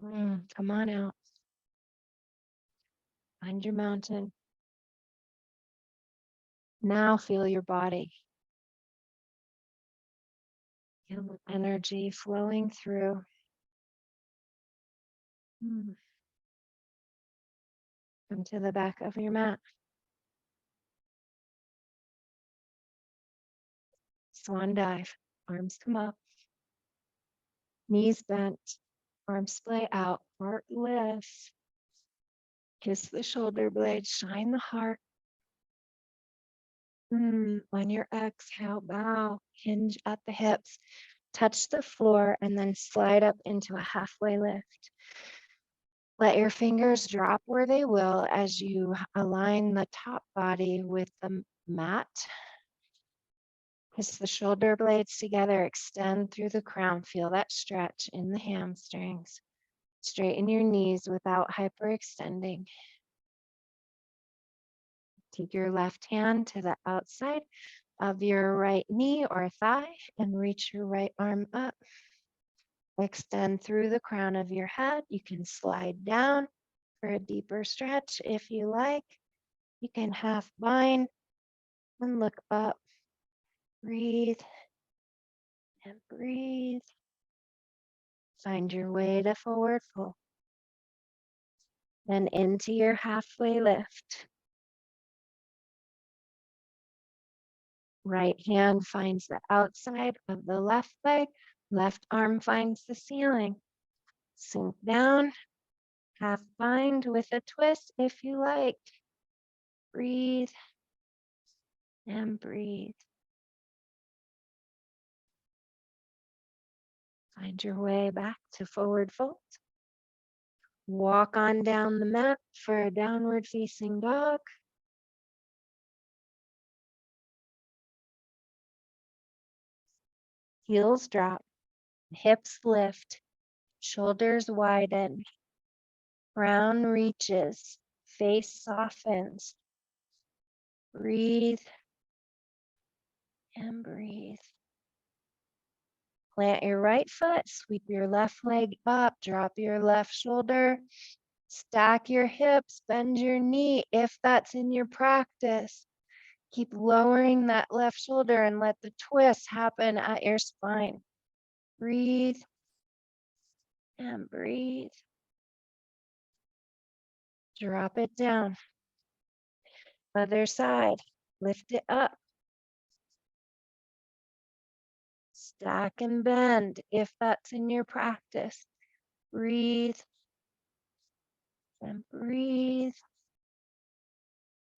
Come on out. Find your mountain. Now feel your body. Feel the energy flowing through. Come to the back of your mat. Swan dive. Arms come up. Knees bent. Arms splay out. Heart lifts. Kiss the shoulder blades. Shine the heart. On your exhale, bow. Hinge at the hips. Touch the floor and then slide up into a halfway lift. Let your fingers drop where they will as you align the top body with the mat. Kiss the shoulder blades together, extend through the crown. Feel that stretch in the hamstrings. Straighten your knees without hyperextending. Take your left hand to the outside of your right knee or thigh and reach your right arm up. Extend through the crown of your head. You can slide down for a deeper stretch if you like. You can half bind and look up. Breathe and breathe. Find your way to forward fold. Then into your halfway lift. Right hand finds the outside of the left leg. Left arm finds the ceiling. Sink down. Half bind with a twist if you like. Breathe and breathe. Find your way back to forward fold. Walk on down the mat for a downward facing dog. Heels drop, hips lift, shoulders widen, crown reaches, face softens. Breathe and breathe. Plant your right foot, sweep your left leg up, drop your left shoulder, stack your hips, bend your knee if that's in your practice. Keep lowering that left shoulder and let the twist happen at your spine. Breathe and breathe. Drop it down. Other side, lift it up. Stack and bend if that's in your practice. Breathe and breathe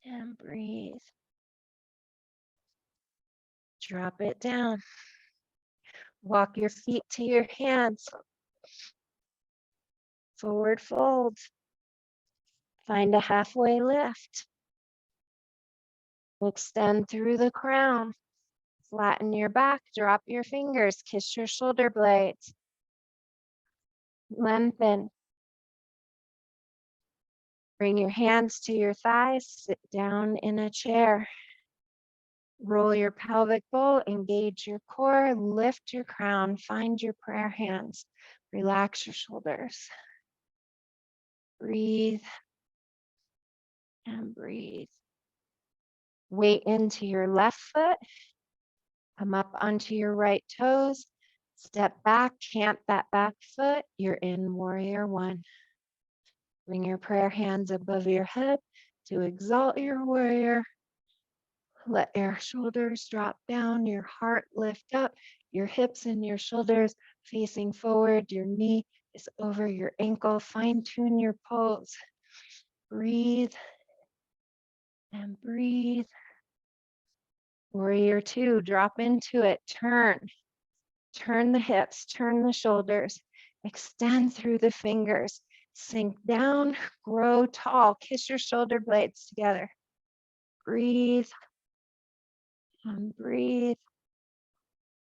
and breathe. Drop it down. Walk your feet to your hands. Forward fold. Find a halfway lift. Extend through the crown. Flatten your back. Drop your fingers. Kiss your shoulder blades. Lengthen. Bring your hands to your thighs. Sit down in a chair. Roll your pelvic bowl, engage your core, lift your crown, find your prayer hands, relax your shoulders. Breathe and breathe. Weight into your left foot, come up onto your right toes, step back, camp that back foot, you're in warrior one. Bring your prayer hands above your head to exalt your warrior. Let your shoulders drop down, your heart lift up, your hips and your shoulders facing forward, your knee is over your ankle. Fine tune your pose. Breathe and breathe. Warrior two, drop into it. Turn the hips, turn the shoulders, extend through the fingers, sink down, grow tall, kiss your shoulder blades together. Breathe and breathe.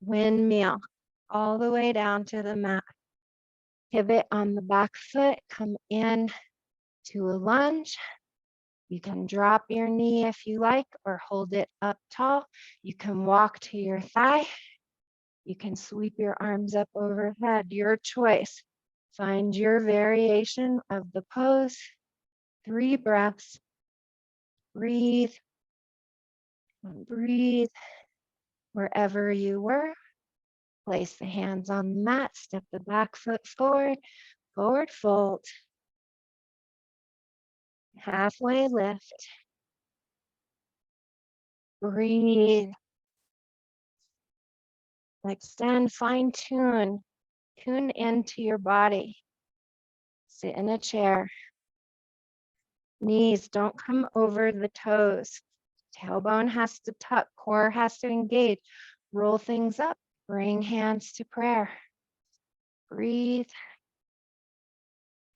Windmill all the way down to the mat. Pivot on the back foot, come in to a lunge. You can drop your knee if you like or hold it up tall. You can walk to your thigh. You can sweep your arms up overhead, your choice. Find your variation of the pose. 3 breaths. Breathe and breathe wherever you were. Place the hands on the mat, step the back foot forward, forward fold. Halfway lift. Breathe. Extend, fine tune. Tune into your body. Sit in a chair. Knees don't come over the toes. Tailbone has to tuck, core has to engage. Roll things up, bring hands to prayer. Breathe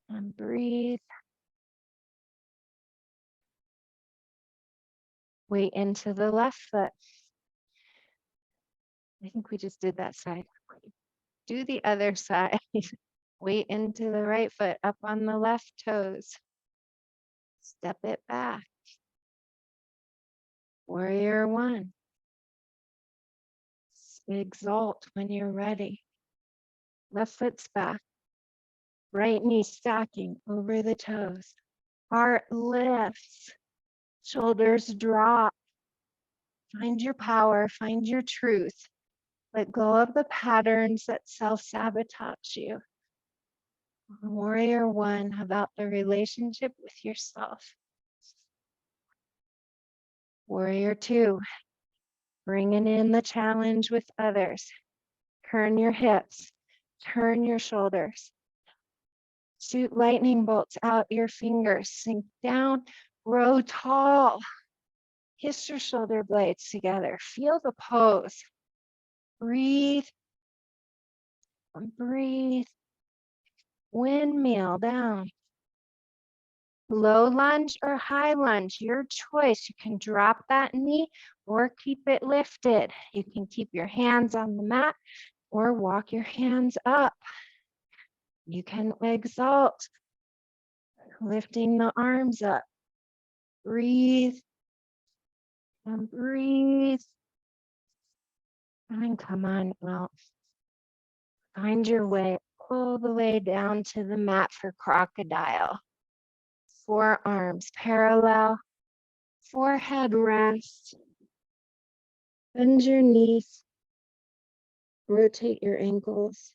and breathe. Weight into the left foot. I think we just did that side. Do the other side. Weight into the right foot, up on the left toes. Step it back. Warrior one. Exalt when you're ready. Left foot's back. Right knee stacking over the toes. Heart lifts. Shoulders drop. Find your power, find your truth. Let go of the patterns that self-sabotage you. Warrior one, about the relationship with yourself. Warrior two, bringing in the challenge with others. Turn your hips, turn your shoulders. Shoot lightning bolts out your fingers, sink down, grow tall. Kiss your shoulder blades together. Feel the pose. Breathe and breathe. Windmill down. Low lunge or high lunge, your choice. You can drop that knee or keep it lifted. You can keep your hands on the mat or walk your hands up. You can exalt, lifting the arms up. Breathe and breathe. And come on out. Find your way all the way down to the mat for crocodile. Forearms parallel, forehead rest. Bend your knees, rotate your ankles.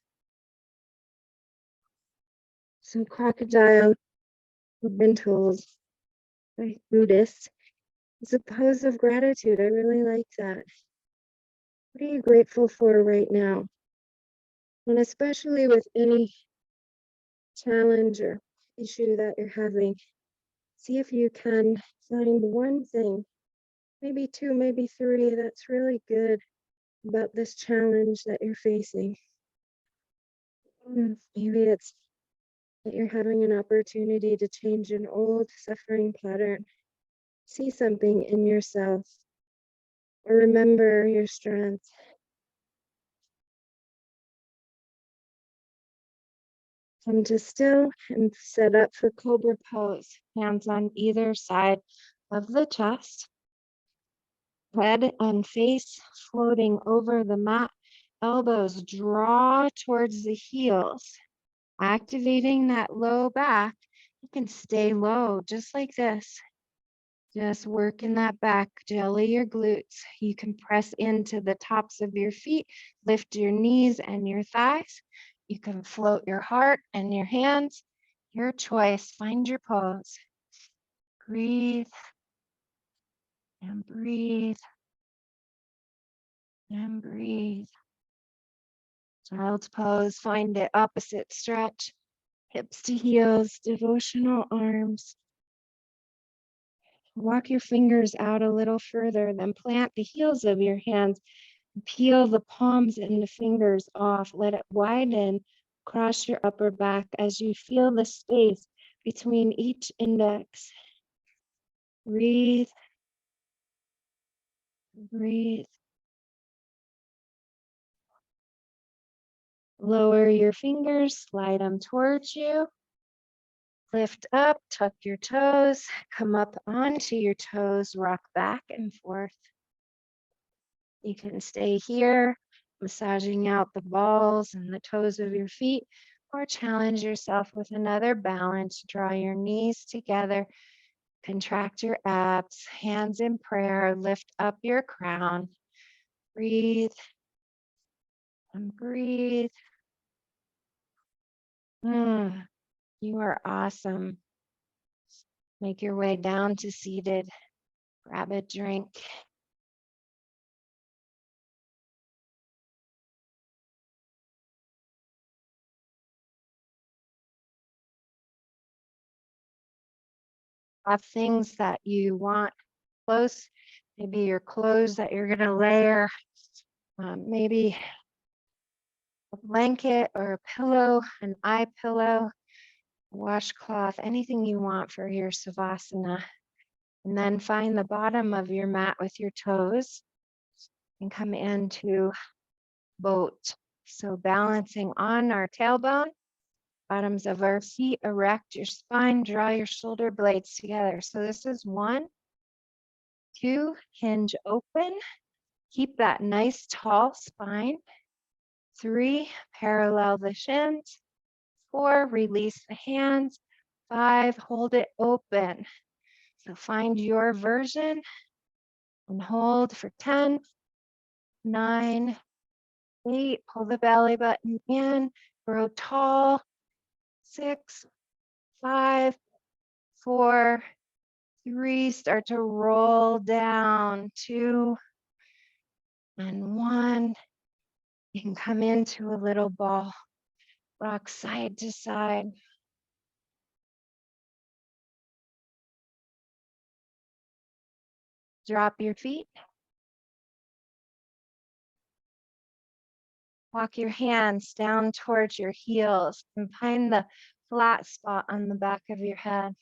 So crocodile, I've been told by Buddhists, is a pose of gratitude. I really like that. What are you grateful for right now? And especially with any challenge or issue that you're having, see if you can find one thing, maybe two, maybe three, that's really good about this challenge that you're facing. Maybe it's that you're having an opportunity to change an old suffering pattern. See something in yourself, or remember your strength. Come to still and set up for cobra pose. Hands on either side of the chest. Head and face floating over the mat. Elbows draw towards the heels. Activating that low back. You can stay low just like this. Just work in that back, jelly your glutes. You can press into the tops of your feet, lift your knees and your thighs. You can float your heart and your hands. Your choice, find your pose. Breathe And breathe. And breathe. Child's pose, find the opposite stretch. Hips to heels, devotional arms. Walk your fingers out a little further, then plant the heels of your hands. Peel the palms and the fingers off. Let it widen across your upper back as you feel the space between each index. Breathe, breathe. Lower your fingers, slide them towards you. Lift up, tuck your toes, come up onto your toes, rock back and forth. You can stay here, massaging out the balls and the toes of your feet, or challenge yourself with another balance. Draw your knees together, contract your abs, hands in prayer, lift up your crown. Breathe and breathe. You are awesome. Make your way down to seated. Grab a drink. Have things that you want close, maybe your clothes that you're going to layer, maybe a blanket or a pillow, an eye pillow, washcloth, anything you want for your savasana. And then find the bottom of your mat with your toes and come into boat. So balancing on our tailbone, bottoms of our feet, erect your spine, draw your shoulder blades together. So this is 1, 2, hinge open. Keep that nice tall spine. 3, parallel the shins. 4, release the hands. 5, hold it open. So find your version and hold for 10, 9, 8, pull the belly button in, grow tall. 6, 5, 4, 3, start to roll down. 2 and 1. You can come into a little ball, rock side to side. Drop your feet. Walk your hands down towards your heels and find the flat spot on the back of your head.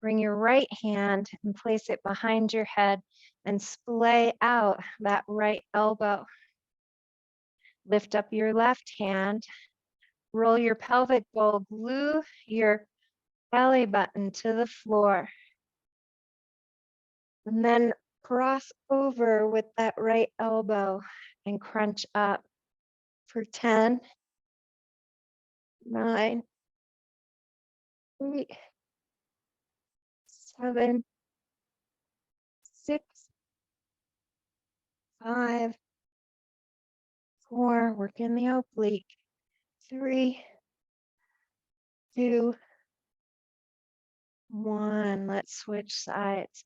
Bring your right hand and place it behind your head and splay out that right elbow. Lift up your left hand, roll your pelvic bowl, glue your belly button to the floor. And then cross over with that right elbow and crunch up for 10, 9, 8, 7, 6, 5, 4, work in the oblique. 3, 2, 1. Let's switch sides.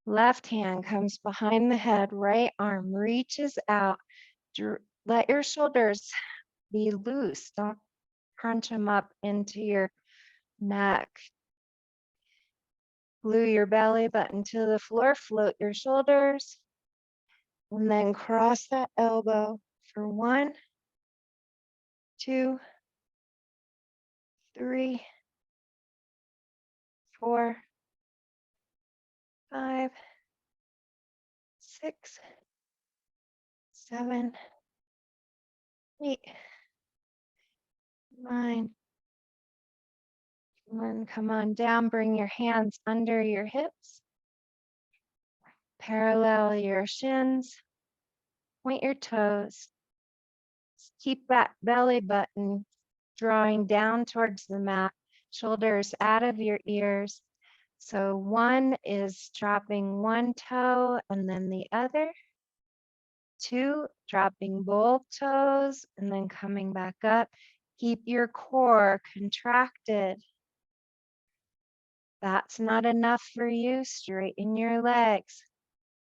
Left hand comes behind the head, right arm reaches out. Let your shoulders be loose. Don't crunch them up into your neck. Glue your belly button to the floor, float your shoulders, and then cross that elbow for 1, 2, 3, 4, 5, 6, 7, 8, 9. And come on down, bring your hands under your hips. Parallel your shins. Point your toes. Keep that belly button drawing down towards the mat, shoulders out of your ears. So 1 is dropping one toe and then the other. 2, dropping both toes and then coming back up. Keep your core contracted. That's not enough for you. Straighten your legs.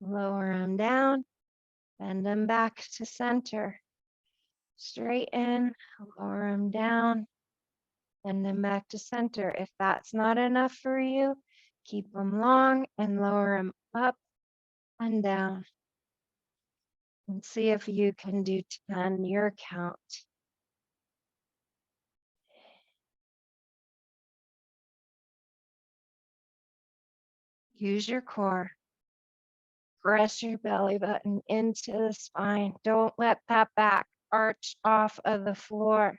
Lower them down. Bend them back to center. Straighten. Lower them down. Bend them back to center. If that's not enough for you, keep them long and lower them up and down. And see if you can do 10 your count. Use your core. Press your belly button into the spine. Don't let that back arch off of the floor.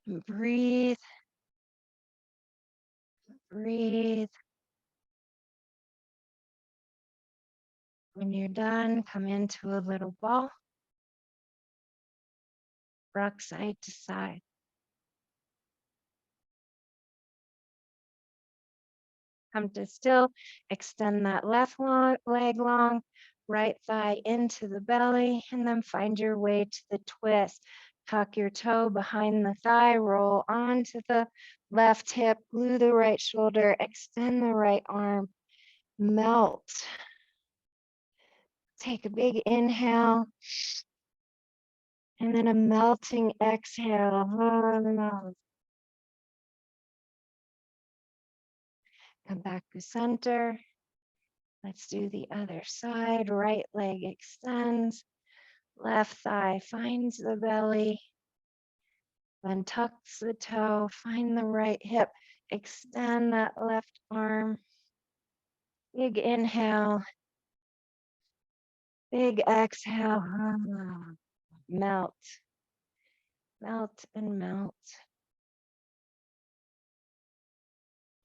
And breathe, breathe. When you're done, come into a little ball. Rock side to side. Come to still. Extend that left leg long, right thigh into the belly, and then find your way to the twist. Tuck your toe behind the thigh, roll onto the left hip, glue the right shoulder, extend the right arm, melt. Take a big inhale, and then a melting exhale. Come back to center. Let's do the other side. Right leg extends. Left thigh finds the belly. Then tucks the toe. Find the right hip. Extend that left arm. Big inhale. Big exhale. Melt. Melt and melt.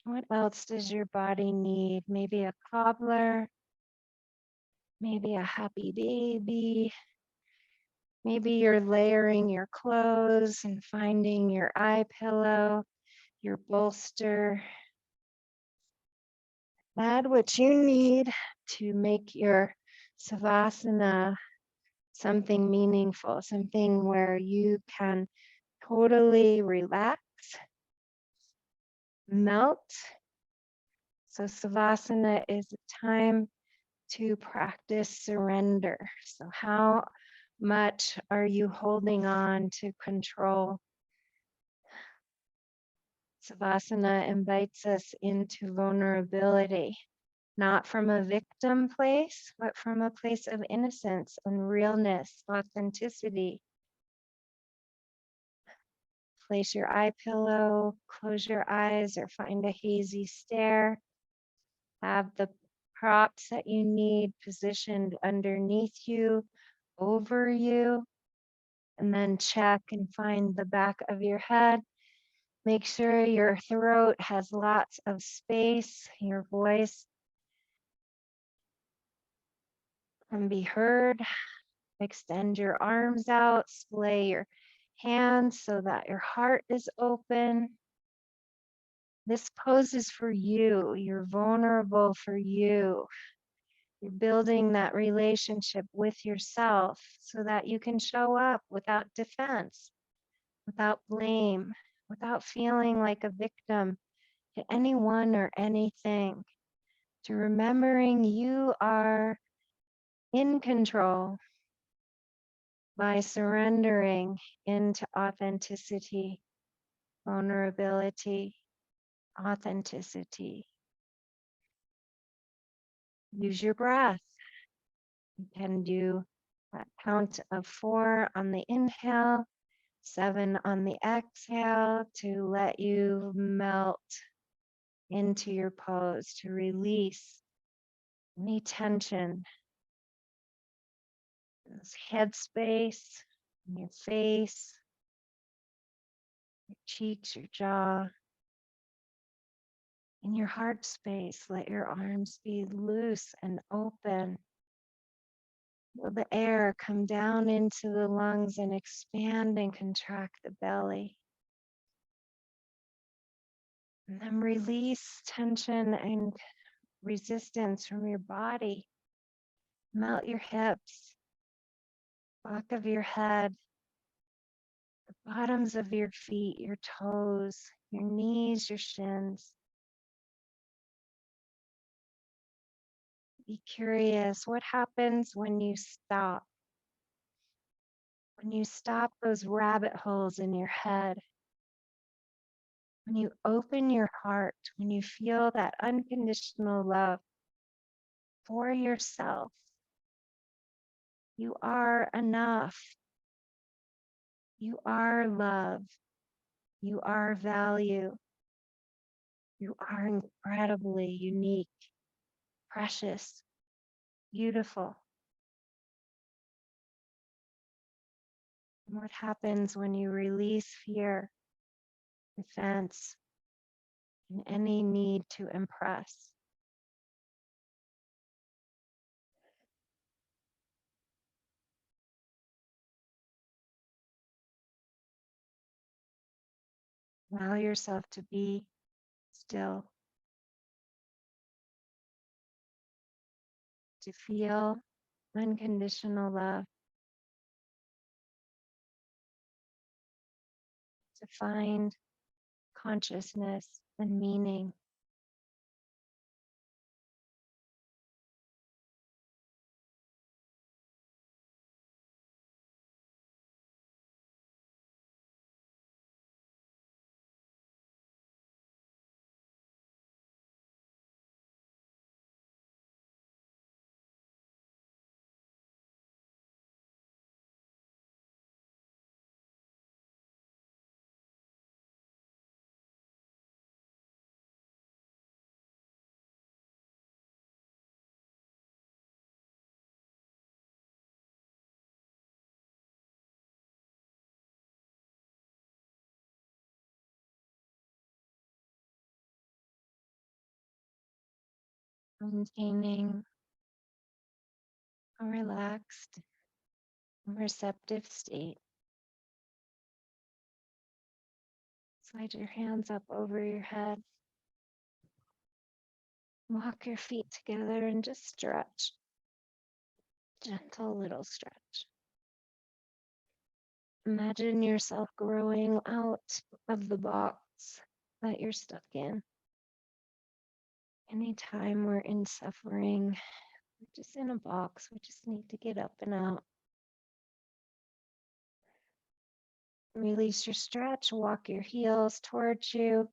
What else does your body need? Maybe a cobbler. Maybe a happy baby. Maybe you're layering your clothes and finding your eye pillow, your bolster. Add what you need to make your savasana something meaningful, something where you can totally relax, melt. So savasana is a time to practice surrender. So how much are you holding on to control? Savasana invites us into vulnerability, not from a victim place, but from a place of innocence and realness, authenticity. Place your eye pillow, close your eyes, or find a hazy stare. Have the props that you need positioned underneath you, over you, and then check and find the back of your head. Make sure your throat has lots of space, your voice can be heard. Extend your arms out, splay your hands so that your heart is open. This pose is for you. You're vulnerable for you. You're building that relationship with yourself so that you can show up without defense, without blame, without feeling like a victim to anyone or anything. To remembering you are in control by surrendering into authenticity, vulnerability, authenticity. Use your breath. You can do a count of 4 on the inhale, 7 on the exhale to let you melt into your pose, to release any tension, this head space, in your face, your cheeks, your jaw, in your heart space. Let your arms be loose and open. Feel the air come down into the lungs and expand and contract the belly. And then release tension and resistance from your body. Melt your hips, back of your head, the bottoms of your feet, your toes, your knees, your shins. Be curious. What happens when you stop? When you stop those rabbit holes in your head, when you open your heart, when you feel that unconditional love for yourself, you are enough. You are love. You are value. You are incredibly unique, precious, beautiful. And what happens when you release fear, defense, and any need to impress? Allow yourself to be still, to feel unconditional love, to find consciousness and meaning. Maintaining a relaxed, receptive state. Slide your hands up over your head. Walk your feet together and just stretch. Gentle little stretch. Imagine yourself growing out of the box that you're stuck in. Anytime we're in suffering, we're just in a box. We just need to get up and out. Release your stretch, walk your heels towards you.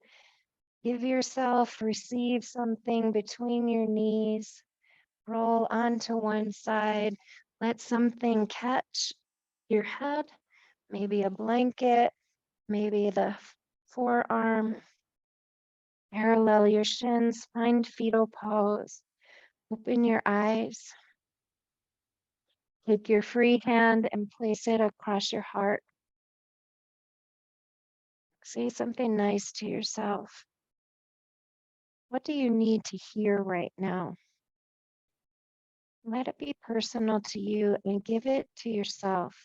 Give yourself, receive something between your knees. Roll onto one side. Let something catch your head, maybe a blanket, maybe the forearm. Parallel your shins, find fetal pose. Open your eyes. Take your free hand and place it across your heart. Say something nice to yourself. What do you need to hear right now? Let it be personal to you and give it to yourself.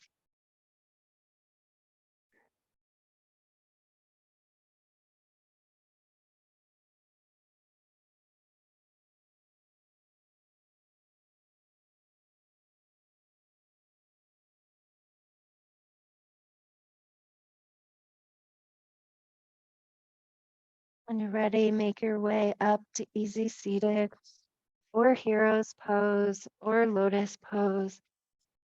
When you're ready, make your way up to easy seated or hero's pose or lotus pose,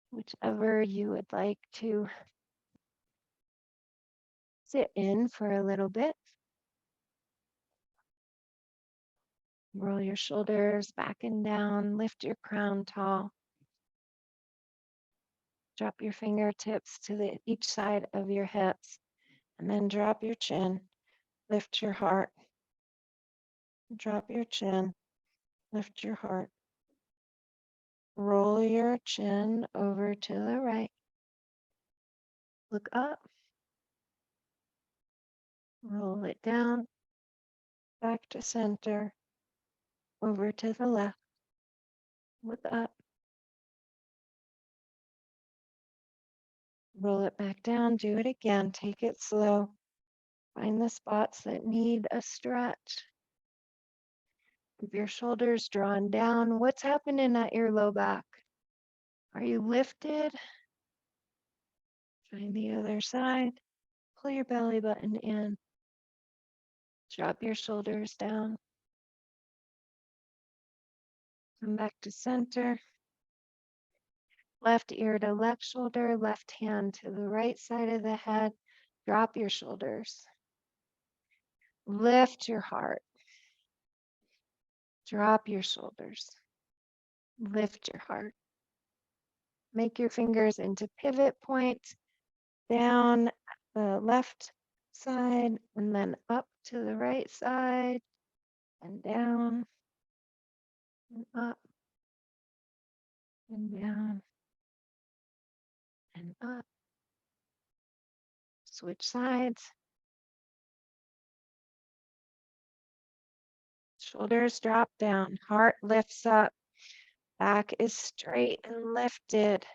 whichever you would like to sit in for a little bit. Roll your shoulders back and down, lift your crown tall. Drop your fingertips to each side of your hips, and then drop your chin, lift your heart. Drop your chin, lift your heart. Roll your chin over to the right. Look up. Roll it down, back to center, over to the left. Look up. Roll it back down, do it again, take it slow. Find the spots that need a stretch. Keep your shoulders drawn down. What's happening at your low back? Are you lifted? Try the other side. Pull your belly button in. Drop your shoulders down. Come back to center. Left ear to left shoulder, left hand to the right side of the head. Drop your shoulders. Lift your heart. Drop your shoulders. Lift your heart. Make your fingers into pivot points down the left side and then up to the right side and down and up and down and up. Switch sides. Shoulders drop down. Heart lifts up. Back is straight and lifted.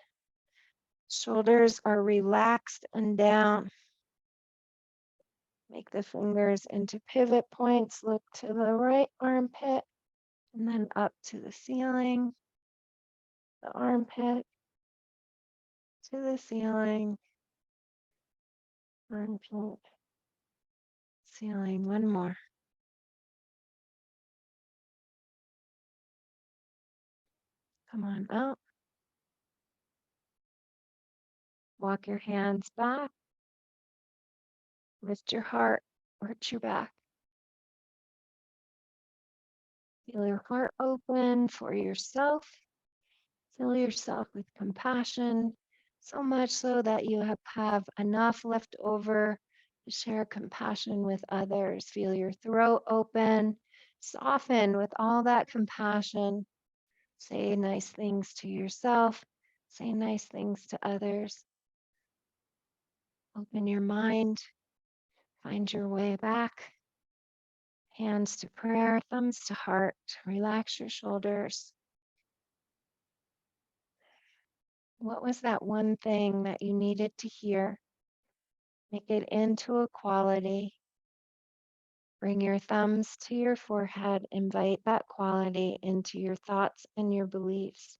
Shoulders are relaxed and down. Make the fingers into pivot points. Look to the right armpit and then up to the ceiling. The armpit to the ceiling. Armpit, ceiling. One more. Come on up. Walk your hands back. Lift your heart. Arch your back. Feel your heart open for yourself. Fill yourself with compassion, so much so that you have enough left over to share compassion with others. Feel your throat open, soften with all that compassion. Say nice things to yourself, say nice things to others. Open your mind, find your way back. Hands to prayer, thumbs to heart. Relax your shoulders. What was that one thing that you needed to hear? Make it into a quality. Bring your thumbs to your forehead. Invite that quality into your thoughts and your beliefs.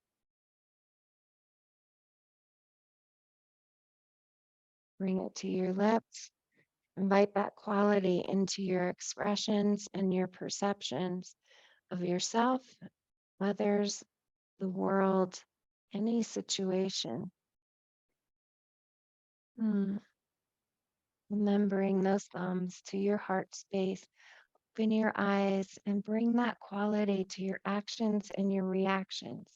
Bring it to your lips. Invite that quality into your expressions and your perceptions of yourself, others, the world, any situation. And then bring those thumbs to your heart space. Open your eyes and bring that quality to your actions and your reactions.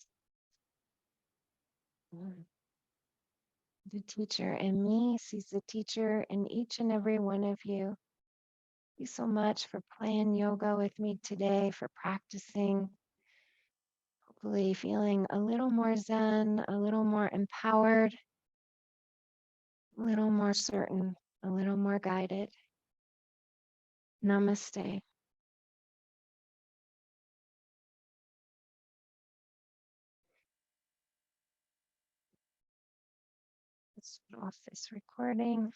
The teacher in me sees the teacher in each and every one of you. Thank you so much for playing yoga with me today, for practicing, hopefully feeling a little more zen, a little more empowered, a little more certain, a little more guided. Namaste. Let's get off this recording.